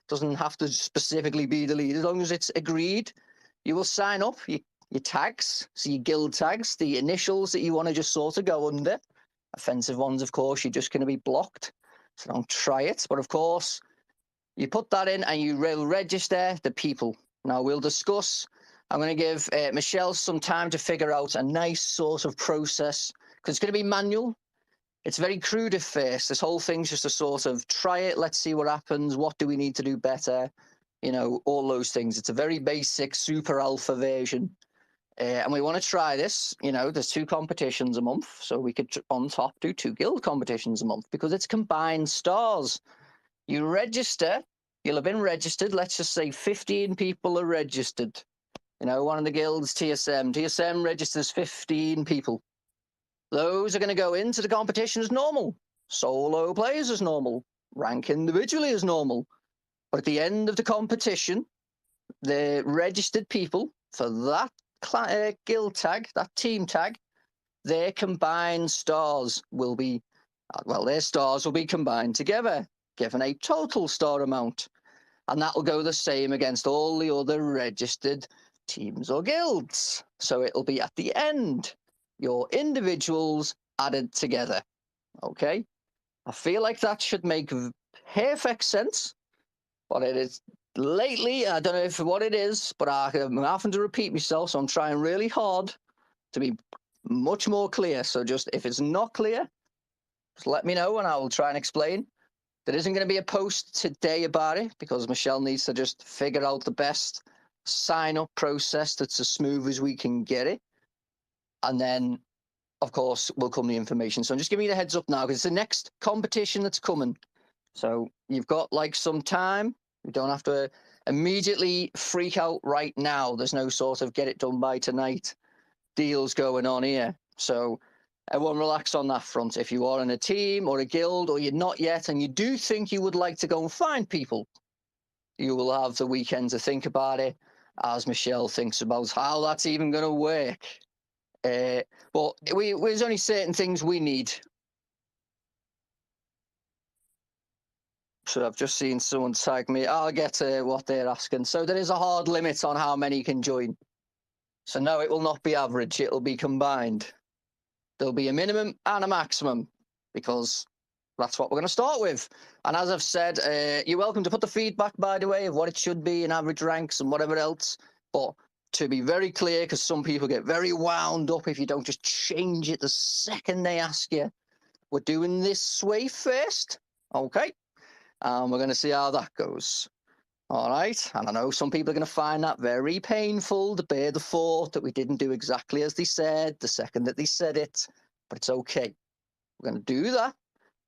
doesn't have to specifically be the leader, as long as it's agreed, you will sign up your tags, so your guild tags, the initials that you want to just sort of go under. Offensive ones, of course, you're just going to be blocked, so don't try it. But of course, you put that in and you will register the people. Now, we'll discuss. I'm going to give Michelle some time to figure out a nice sort of process, because it's going to be manual. It's very crude at first. This whole thing's just a sort of try it, let's see what happens, what do we need to do better, you know, all those things. It's a very basic super alpha version. And we want to try this. You know, there's 2 competitions a month, so we could, on top, do 2 guild competitions a month, because it's combined stars. You register, you'll have been registered. Let's just say 15 people are registered. You know, one of the guilds, TSM. TSM registers 15 people. Those are going to go into the competition as normal. Solo players as normal. Rank individually as normal. But at the end of the competition, the registered people for that guild tag, that team tag, their combined stars will be, their stars will be combined together, given a total star amount. And that will go the same against all the other registered teams or guilds. So it'll be at the end, your individuals added together. Okay? I feel like that should make perfect sense. But it is lately, I don't know what it is, but I'm having to repeat myself, so I'm trying really hard to be much more clear. So just, if it's not clear, just let me know and I will try and explain. There isn't going to be a post today about it, because Michelle needs to just figure out the best sign-up process that's as smooth as we can get it. And then, of course, will come the information. So I'm just giving you the heads up now, because it's the next competition that's coming. So you've got like some time. You don't have to immediately freak out right now. There's no sort of get it done by tonight deals going on here. So everyone relax on that front. If you are in a team or a guild, or you're not yet, and you do think you would like to go and find people, you will have the weekend to think about it, as Michelle thinks about how that's even going to work. But there's only certain things we need. So I've just seen someone tag me. I'll get to what they're asking. So there is a hard limit on how many can join. So no, it will not be average. It'll be combined. There'll be a minimum and a maximum, because that's what we're going to start with. And as I've said, you're welcome to put the feedback, by the way, of what it should be in average ranks and whatever else. But to be very clear, because some people get very wound up if you don't just change it the second they ask you, we're doing this way first. Okay. We're going to see how that goes. All right. And I know some people are going to find that very painful to bear the thought that we didn't do exactly as they said the second that they said it, but it's okay. We're going to do that.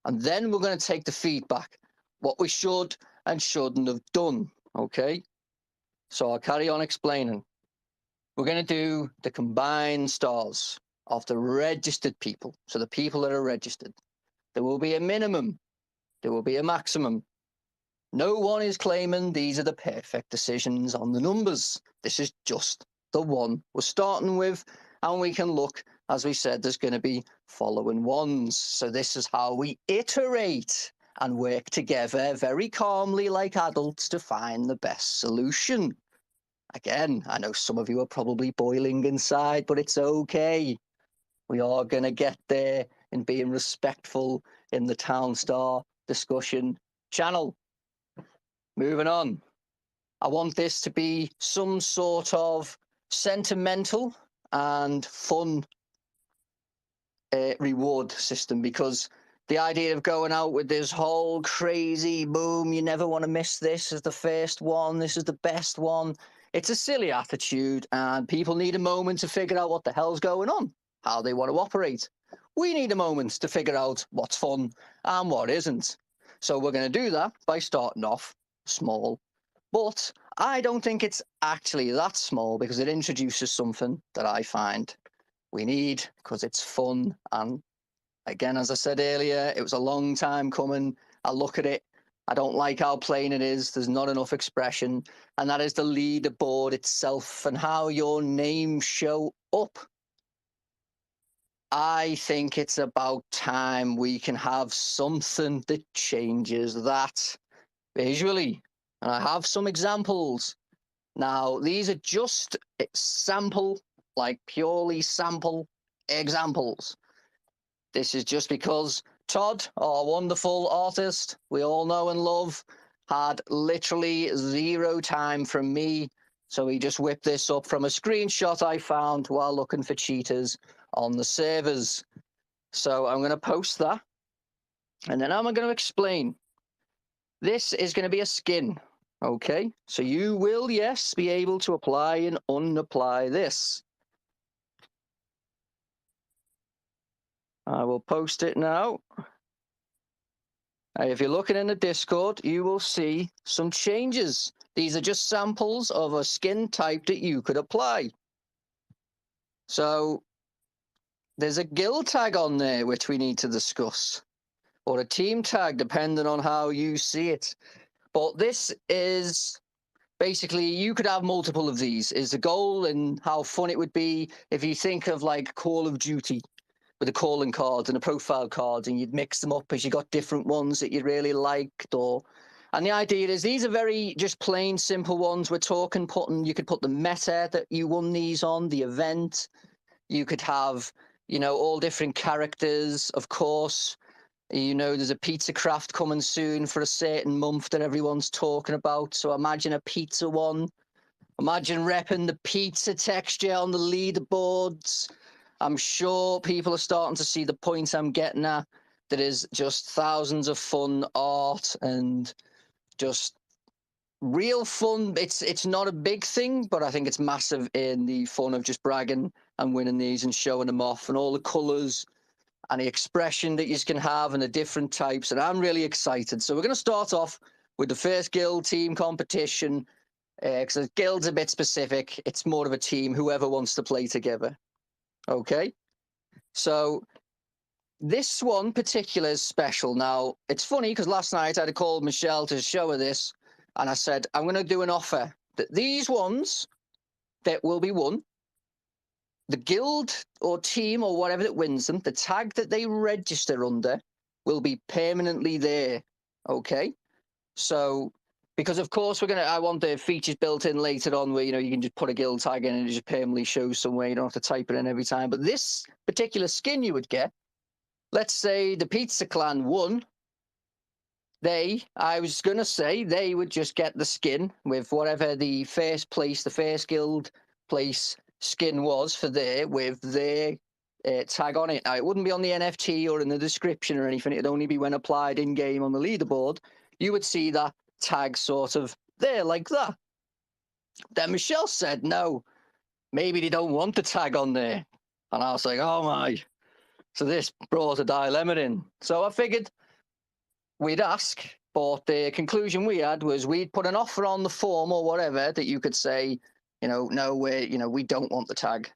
And then we're going to take the feedback, what we should and shouldn't have done. Okay. So I'll carry on explaining. We're going to do the combined stars of the registered people. So the people that are registered. There will be a minimum. There will be a maximum. No one is claiming these are the perfect decisions on the numbers. This is just the one we're starting with, and we can look, as we said, there's going to be following ones. So this is how we iterate and work together very calmly like adults to find the best solution. Again, I know some of you are probably boiling inside, but it's okay. We are going to get there in being respectful in the Townstar discussion channel. Moving on. I want this to be some sort of sentimental and fun reward system, because the idea of going out with this whole crazy boom, you never want to miss this as the first one, this is the best one. It's a silly attitude, and people need a moment to figure out what the hell's going on, how they want to operate. We need a moment to figure out what's fun and what isn't. So we're going to do that by starting off small. But I don't think it's actually that small, because it introduces something that I find we need, because it's fun and Again, as I said earlier, it was a long time coming. I look at it. I don't like how plain it is. There's not enough expression. And that is the leaderboard itself and how your names show up. I think it's about time we can have something that changes that visually. And I have some examples. Now, these are just sample, like purely sample examples. This is just because Todd, our wonderful artist we all know and love, had literally zero time from me. So he just whipped this up from a screenshot I found while looking for cheaters on the servers. So I'm going to post that. And then I'm going to explain. This is going to be a skin. Okay, so you will, yes, be able to apply and unapply this. I will post it now. If you're looking in the Discord, you will see some changes. These are just samples of a skin type that you could apply. So there's a guild tag on there, which we need to discuss, or a team tag, depending on how you see it. But this is basically, you could have multiple of these, is the goal, and how fun it would be if you think of like Call of Duty with the calling cards and the profile cards, and you'd mix them up as you got different ones that you really liked. And the idea is these are very just plain simple ones. We're talking you could put the meta that you won these on, the event. You could have, all different characters, of course. There's a pizza craft coming soon for a certain month that everyone's talking about. So imagine a pizza one. Imagine repping the pizza texture on the leaderboards. I'm sure people are starting to see the point I'm getting at. There is just thousands of fun art and just real fun. It's not a big thing, but I think it's massive in the fun of just bragging and winning these and showing them off, and all the colours and the expression that you can have and the different types. And I'm really excited. So we're going to start off with the first guild team competition, because the guild's a bit specific. It's more of a team, whoever wants to play together. Okay, so this one particular is special. Now, it's funny because last night I had to call Michelle to show her this, and I said, I'm going to do an offer that these ones that will be won, the guild or team or whatever that wins them, the tag that they register under will be permanently there. Okay, so because of course I want the features built in later on where you can just put a guild tag in and it just permanently shows somewhere. You don't have to type it in every time. But this particular skin you would get, let's say the Pizza Clan won, I was going to say they would just get the skin with whatever the first guild place skin was for there, with their tag on it. Now, it wouldn't be on the NFT or in the description or anything. It'd only be when applied in game on the leaderboard. You would see that tag sort of there like that. Then Michelle said, no, maybe they don't want the tag on there. And I was like, oh my. So this brought a dilemma in. So I figured we'd ask, but the conclusion we had was we'd put an offer on the form or whatever that you could say, no, we don't want the tag,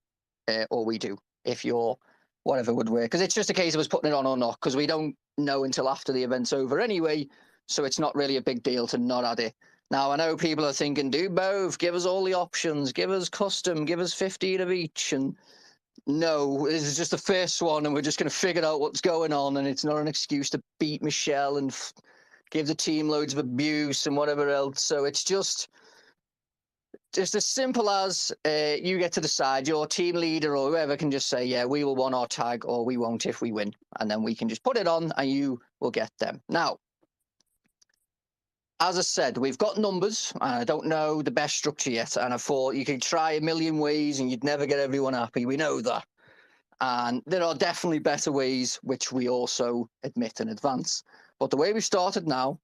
or we do, if you're whatever would work. Because it's just a case of us putting it on or not, because we don't know until after the event's over anyway. So it's not really a big deal to not add it. Now, I know people are thinking, do both, give us all the options, give us custom, give us 15 of each. And no, this is just the first one, and we're just going to figure out what's going on. And it's not an excuse to beat Michelle and give the team loads of abuse and whatever else. So it's just as simple as you get to decide. Your team leader or whoever can just say, yeah, we will want our tag, or we won't if we win. And then we can just put it on and you will get them. Now, as I said, we've got numbers. I don't know the best structure yet. And I thought you could try a million ways and you'd never get everyone happy. We know that. And there are definitely better ways, which we also admit in advance. But the way we started now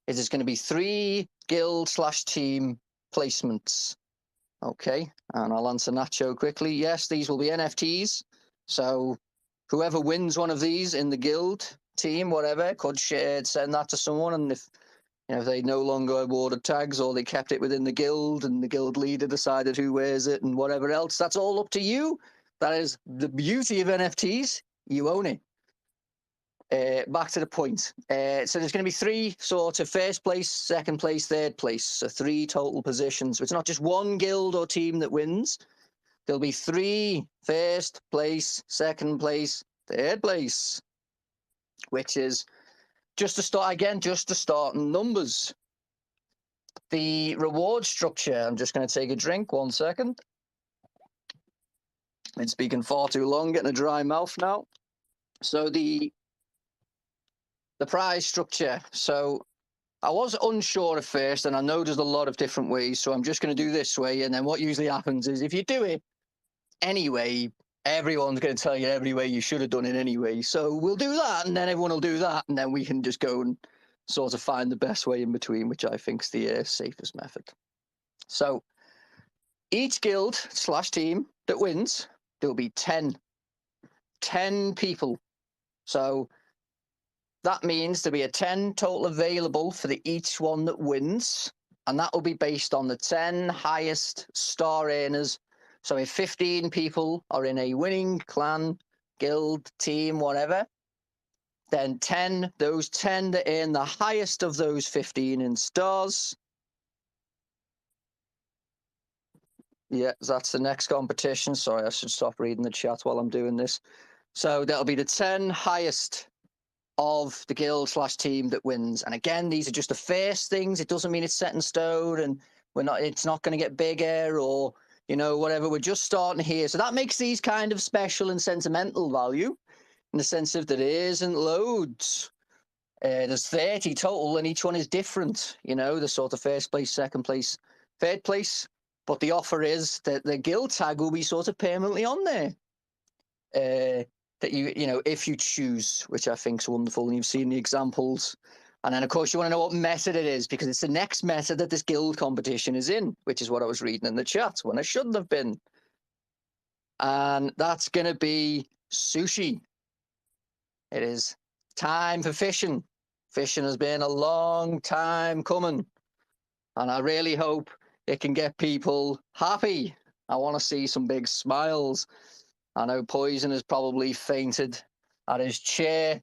is it's going to be 3 guild/team placements. Okay. And I'll answer Nacho quickly. Yes, these will be NFTs. So whoever wins one of these in the guild team, whatever, could send that to someone. And if they no longer awarded tags, or they kept it within the guild and the guild leader decided who wears it and whatever else, that's all up to you. That is the beauty of NFTs. You own it. back to the point. So there's going to be 3 sort of first place, second place, third place. So 3 total positions. So it's not just one guild or team that wins. There'll be 3 first place, second place, third place, which is just to start again, just to start numbers. The reward structure. I'm just going to take a drink. 1 second. Been speaking far too long, getting a dry mouth now. So the prize structure. So I was unsure at first, and I know there's a lot of different ways. So I'm just going to do this way. And then what usually happens is if you do it anyway, everyone's going to tell you every way you should have done it anyway. So we'll do that, and then everyone will do that, and then we can just go and sort of find the best way in between, which I think is the safest method. So each guild / team that wins, there'll be 10 people. So that means there'll be a 10 total available for each one that wins, and that will be based on the 10 highest star earners. So if 15 people are in a winning clan, guild, team, whatever, then those 10 that earn the highest of those 15 in stars. Yeah, that's the next competition. Sorry, I should stop reading the chat while I'm doing this. So that'll be the 10 highest of the guild / team that wins. And again, these are just the first things. It doesn't mean it's set in stone and it's not going to get bigger or, whatever. We're just starting here. So that makes these kind of special and sentimental value in the sense of there isn't loads. There's 30 total and each one is different. The sort of first place, second place, third place. But the offer is that the guild tag will be sort of permanently on there. That if you choose, which I think is wonderful, and you've seen the examples. And then, of course, you want to know what method it is, because it's the next method that this guild competition is in, which is what I was reading in the chat when I shouldn't have been. And that's going to be sushi. It is time for fishing. Fishing has been a long time coming. And I really hope it can get people happy. I want to see some big smiles. I know Poison has probably fainted at his chair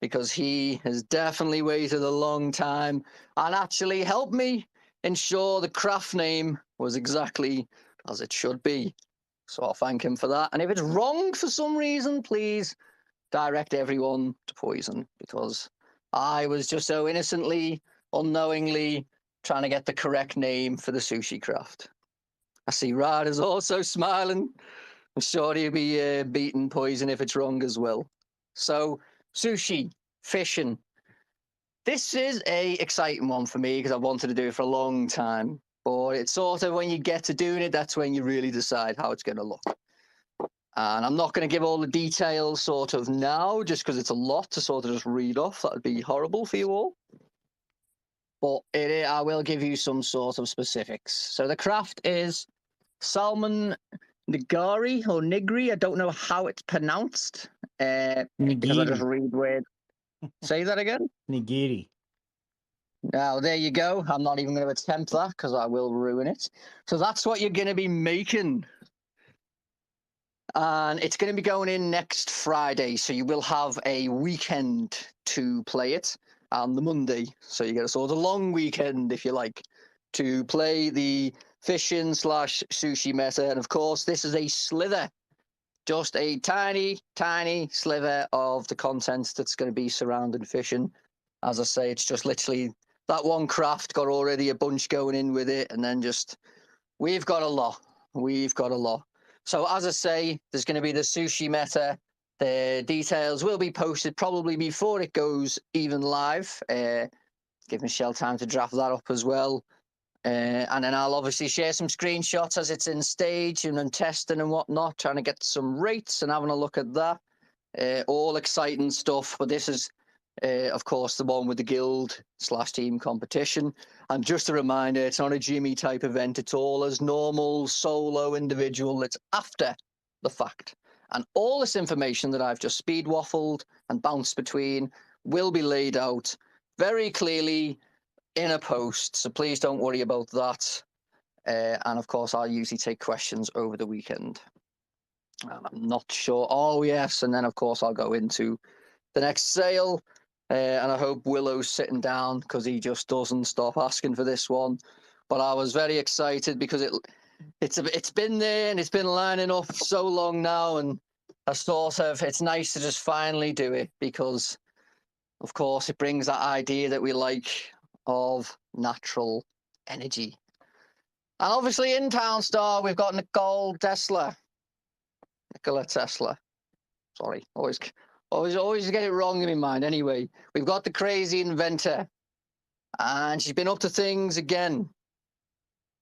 because he has definitely waited a long time and actually helped me ensure the craft name was exactly as it should be. So I'll thank him for that. And if it's wrong for some reason, please direct everyone to Poison, because I was just so innocently, unknowingly trying to get the correct name for the sushi craft. I see Rad is also smiling. I'm sure he'll be beating Poison if it's wrong as well. So, sushi, fishing. This is a exciting one for me because I wanted to do it for a long time. But it's sort of when you get to doing it, that's when you really decide how it's going to look. And I'm not going to give all the details sort of now, just because it's a lot to sort of just read off. That would be horrible for you all. But I will give you some sort of specifics. So the craft is salmon nigari or nigri. I don't know how it's pronounced. Because I just read weird. Say that again? Nigiri. Now, there you go. I'm not even going to attempt that because I will ruin it. So that's what you're going to be making. And it's going to be going in next Friday. So you will have a weekend to play it on the Monday. So you get a sort of long weekend, if you like, to play the fishing / sushi meta. And of course, this is a slither. Just a tiny, tiny sliver of the content that's going to be surrounding fishing. As I say, it's just literally that one craft got already a bunch going in with it. And then just, we've got a lot. We've got a lot. So as I say, there's going to be the sushi meta. The details will be posted probably before it goes even live. Give Michelle time to draft that up as well. And then I'll obviously share some screenshots as it's in stage and then testing and whatnot, trying to get some rates and having a look at that. All exciting stuff. But this is, of course, the one with the guild / team competition. And just a reminder, it's not a Jimmy type event. It's all as normal, solo, individual. It's after the fact. And all this information that I've just speed waffled and bounced between will be laid out very clearly in a post. So please don't worry about that. And of course, I'll usually take questions over the weekend. I'm not sure. Oh, yes. And then, of course, I'll go into the next sale. And I hope Willow's sitting down because he just doesn't stop asking for this one. But I was very excited because it's been there and it's been lining up so long now, and it's nice to just finally do it because, of course, it brings that idea that we like of natural energy. And obviously in Townstar, we've got Nikola Tesla. Sorry, always get it wrong in my mind. Anyway, we've got the crazy inventor, and she's been up to things again.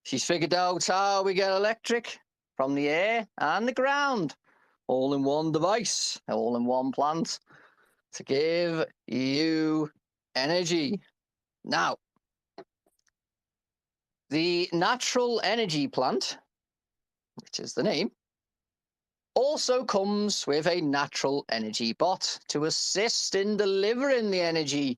She's figured out how we get electric from the air and the ground, all in one device, all in one plant, to give you energy. Now, the natural energy plant, which is the name, also comes with a natural energy bot to assist in delivering the energy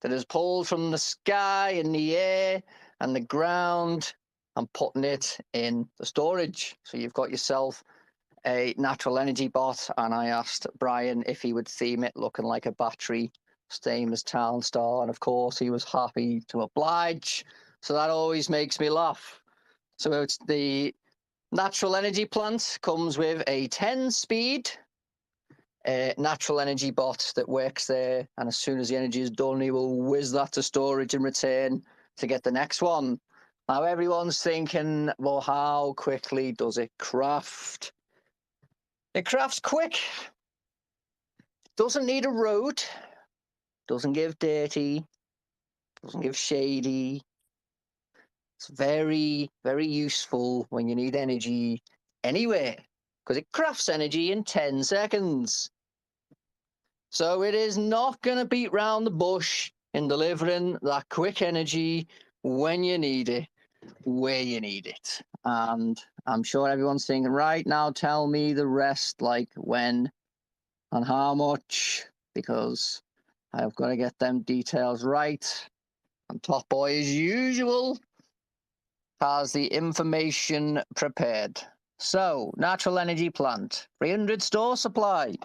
that is pulled from the sky and the air and the ground and putting it in the storage. So you've got yourself a natural energy bot, and I asked Brian if he would theme it looking like a battery, same as Townstar, and of course he was happy to oblige. So that always makes me laugh. So it's the natural energy plant comes with a 10-speed natural energy bot that works there, and as soon as the energy is done, he will whiz that to storage and return to get the next one. Now everyone's thinking, well, how quickly does it craft? It crafts quick. Doesn't need a road. Doesn't give dirty. Doesn't give shady. It's very, very useful when you need energy anywhere, because it crafts energy in 10 seconds. So it is not going to beat round the bush in delivering that quick energy when you need it, where you need it. And I'm sure everyone's thinking, right now, tell me the rest, like when and how much, because I've got to get them details right. And Top Boy, as usual, has the information prepared. So, natural energy plant, 300 store supply.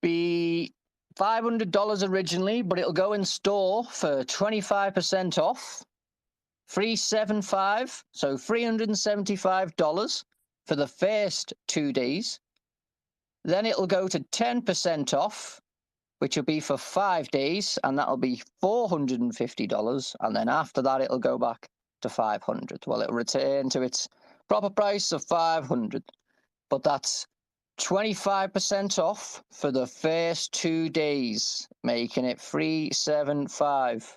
Be $500 originally, but it'll go in store for 25% off. $375, so $375 for the first 2 days. Then it'll go to 10% off, which will be for 5 days, and that'll be $450. And then after that, it'll go back to $500. Well, it'll return to its proper price of $500, but that's 25% off for the first 2 days, making it $375,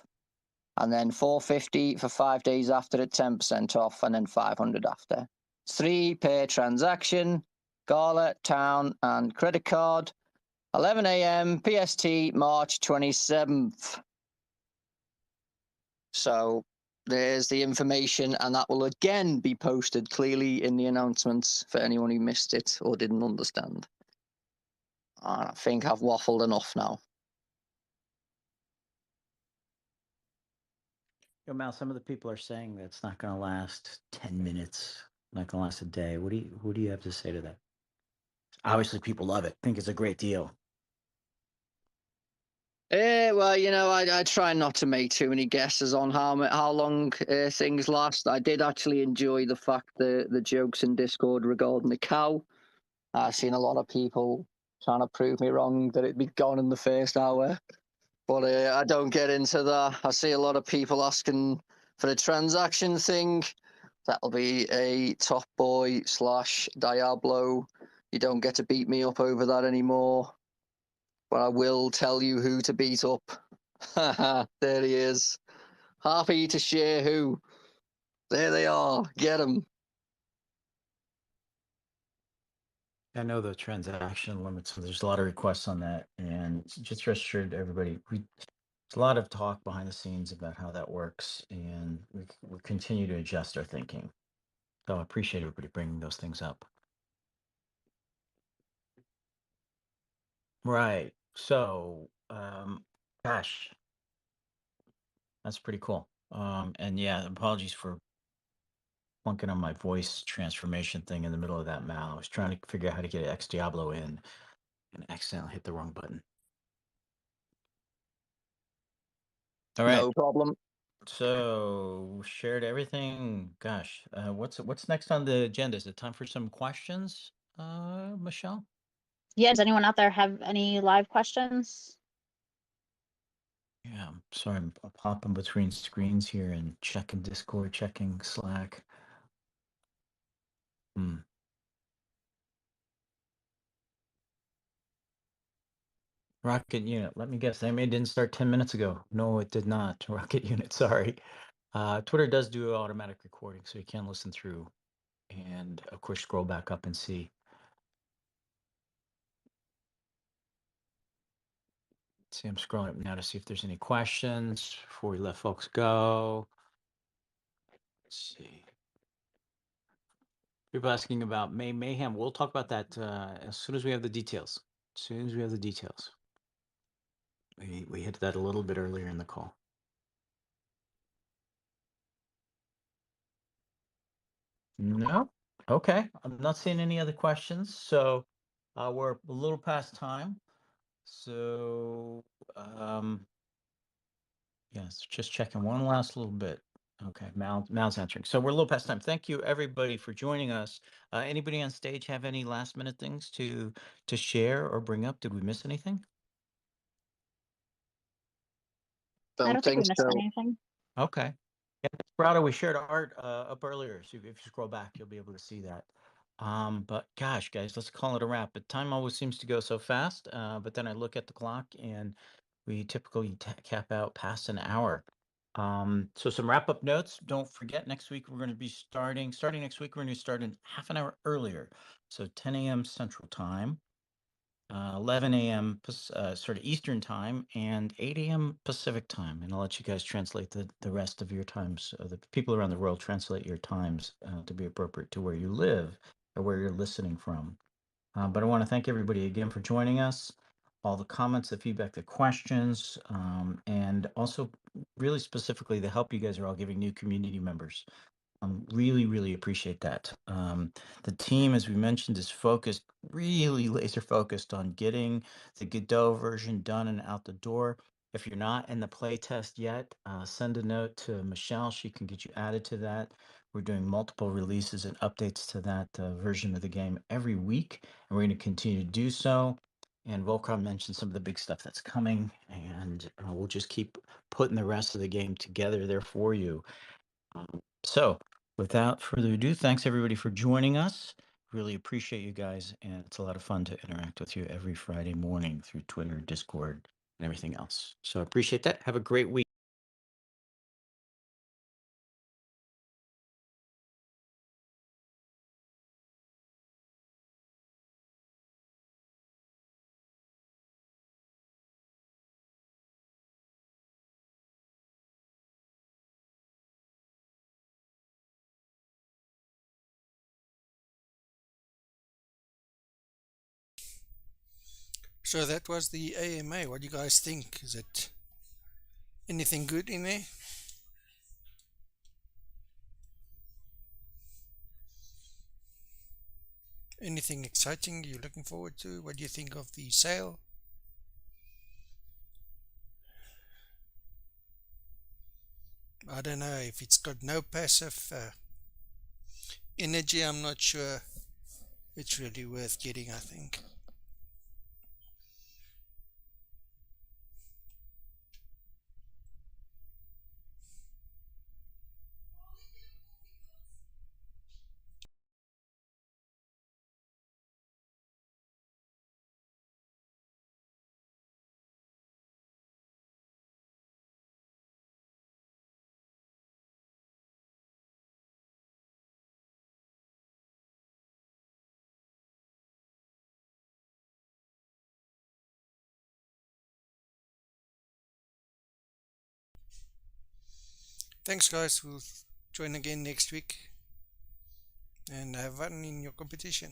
and then $450 for 5 days after it, 10% off, and then $500 after. 3 per transaction, Gala, Town, and credit card. 11 a.m. PST, March 27th. So there's the information, and that will again be posted clearly in the announcements for anyone who missed it or didn't understand. And I think I've waffled enough now. Yo, Mal, some of the people are saying that it's not going to last 10 minutes, not going to last a day. What do you have to say to that? Obviously, people love it. Think it's a great deal. Well, I try not to make too many guesses on how long things last. I did actually enjoy the fact the jokes in Discord regarding the cow. I've seen a lot of people trying to prove me wrong that it'd be gone in the first hour, but I don't get into that. I see a lot of people asking for the transaction thing. That'll be a Top Boy / Diablo. You don't get to beat me up over that anymore. But I will tell you who to beat up. There he is. Happy to share who. There they are. Get them. I know the transaction limits. So there's a lot of requests on that, and just rest assured, everybody, there's a lot of talk behind the scenes about how that works, and we continue to adjust our thinking. So I appreciate everybody bringing those things up. Right. So, gosh, that's pretty cool. And yeah, apologies for plunking on my voice transformation thing in the middle of that, Mal. I was trying to figure out how to get Ex Diablo in and accidentally hit the wrong button. All right. No problem. So shared everything. Gosh, what's next on the agenda? Is it time for some questions, Michelle? Yeah, does anyone out there have any live questions? Yeah, I'm sorry, I'm popping between screens here and checking Discord, checking Slack. Hmm. Rocket Unit, let me guess. They didn't start 10 minutes ago. No, it did not. Rocket Unit, sorry. Twitter does do automatic recording, so you can listen through and, of course, scroll back up and see. See, I'm scrolling up now to see if there's any questions before we let folks go. Let's see. People asking about May Mayhem. We'll talk about that as soon as we have the details. As soon as we have the details. We hit that a little bit earlier in the call. No? Okay. I'm not seeing any other questions. So we're a little past time. So yes, just checking one last little bit. Okay, Mal's answering. So we're a little past time. Thank you everybody for joining us. Anybody on stage have any last minute things to share or bring up? Did we miss anything? I Don't don't think we think missed so. anything. Okay. Yeah, Brado, we shared art up earlier. So if you scroll back, you'll be able to see that. But gosh, guys, let's call it a wrap. But time always seems to go so fast. But then I look at the clock and we typically cap out past an hour. So some wrap up notes. Don't forget, next week we're going to be starting next week. We're going to start in half an hour earlier. So 10 a.m. Central Time. 11 a.m. Sort of Eastern time and 8 a.m. Pacific time. And I'll let you guys translate the rest of your times. The people around the world translate your times to be appropriate to where you live or where you're listening from. But I want to thank everybody again for joining us. All the comments, the feedback, the questions, and also really specifically the help you guys are all giving new community members. Really, really appreciate that. The team, as we mentioned, is focused, really laser focused on getting the Godot version done and out the door. If you're not in the play test yet, send a note to Michelle. She can get you added to that. We're doing multiple releases and updates to that version of the game every week, and we're going to continue to do so. And Volcom mentioned some of the big stuff that's coming, and we'll just keep putting the rest of the game together there for you. So without further ado, thanks everybody for joining us. Really appreciate you guys. And it's a lot of fun to interact with you every Friday morning through Twitter, Discord, and everything else. So I appreciate that. Have a great week. So that was the AMA. What do you guys think? Is it anything good in there? Anything exciting you're looking forward to? What do you think of the sale? I don't know if it's got no passive energy. I'm not sure it's really worth getting, I think. Thanks, guys. We'll join again next week and have fun in your competition.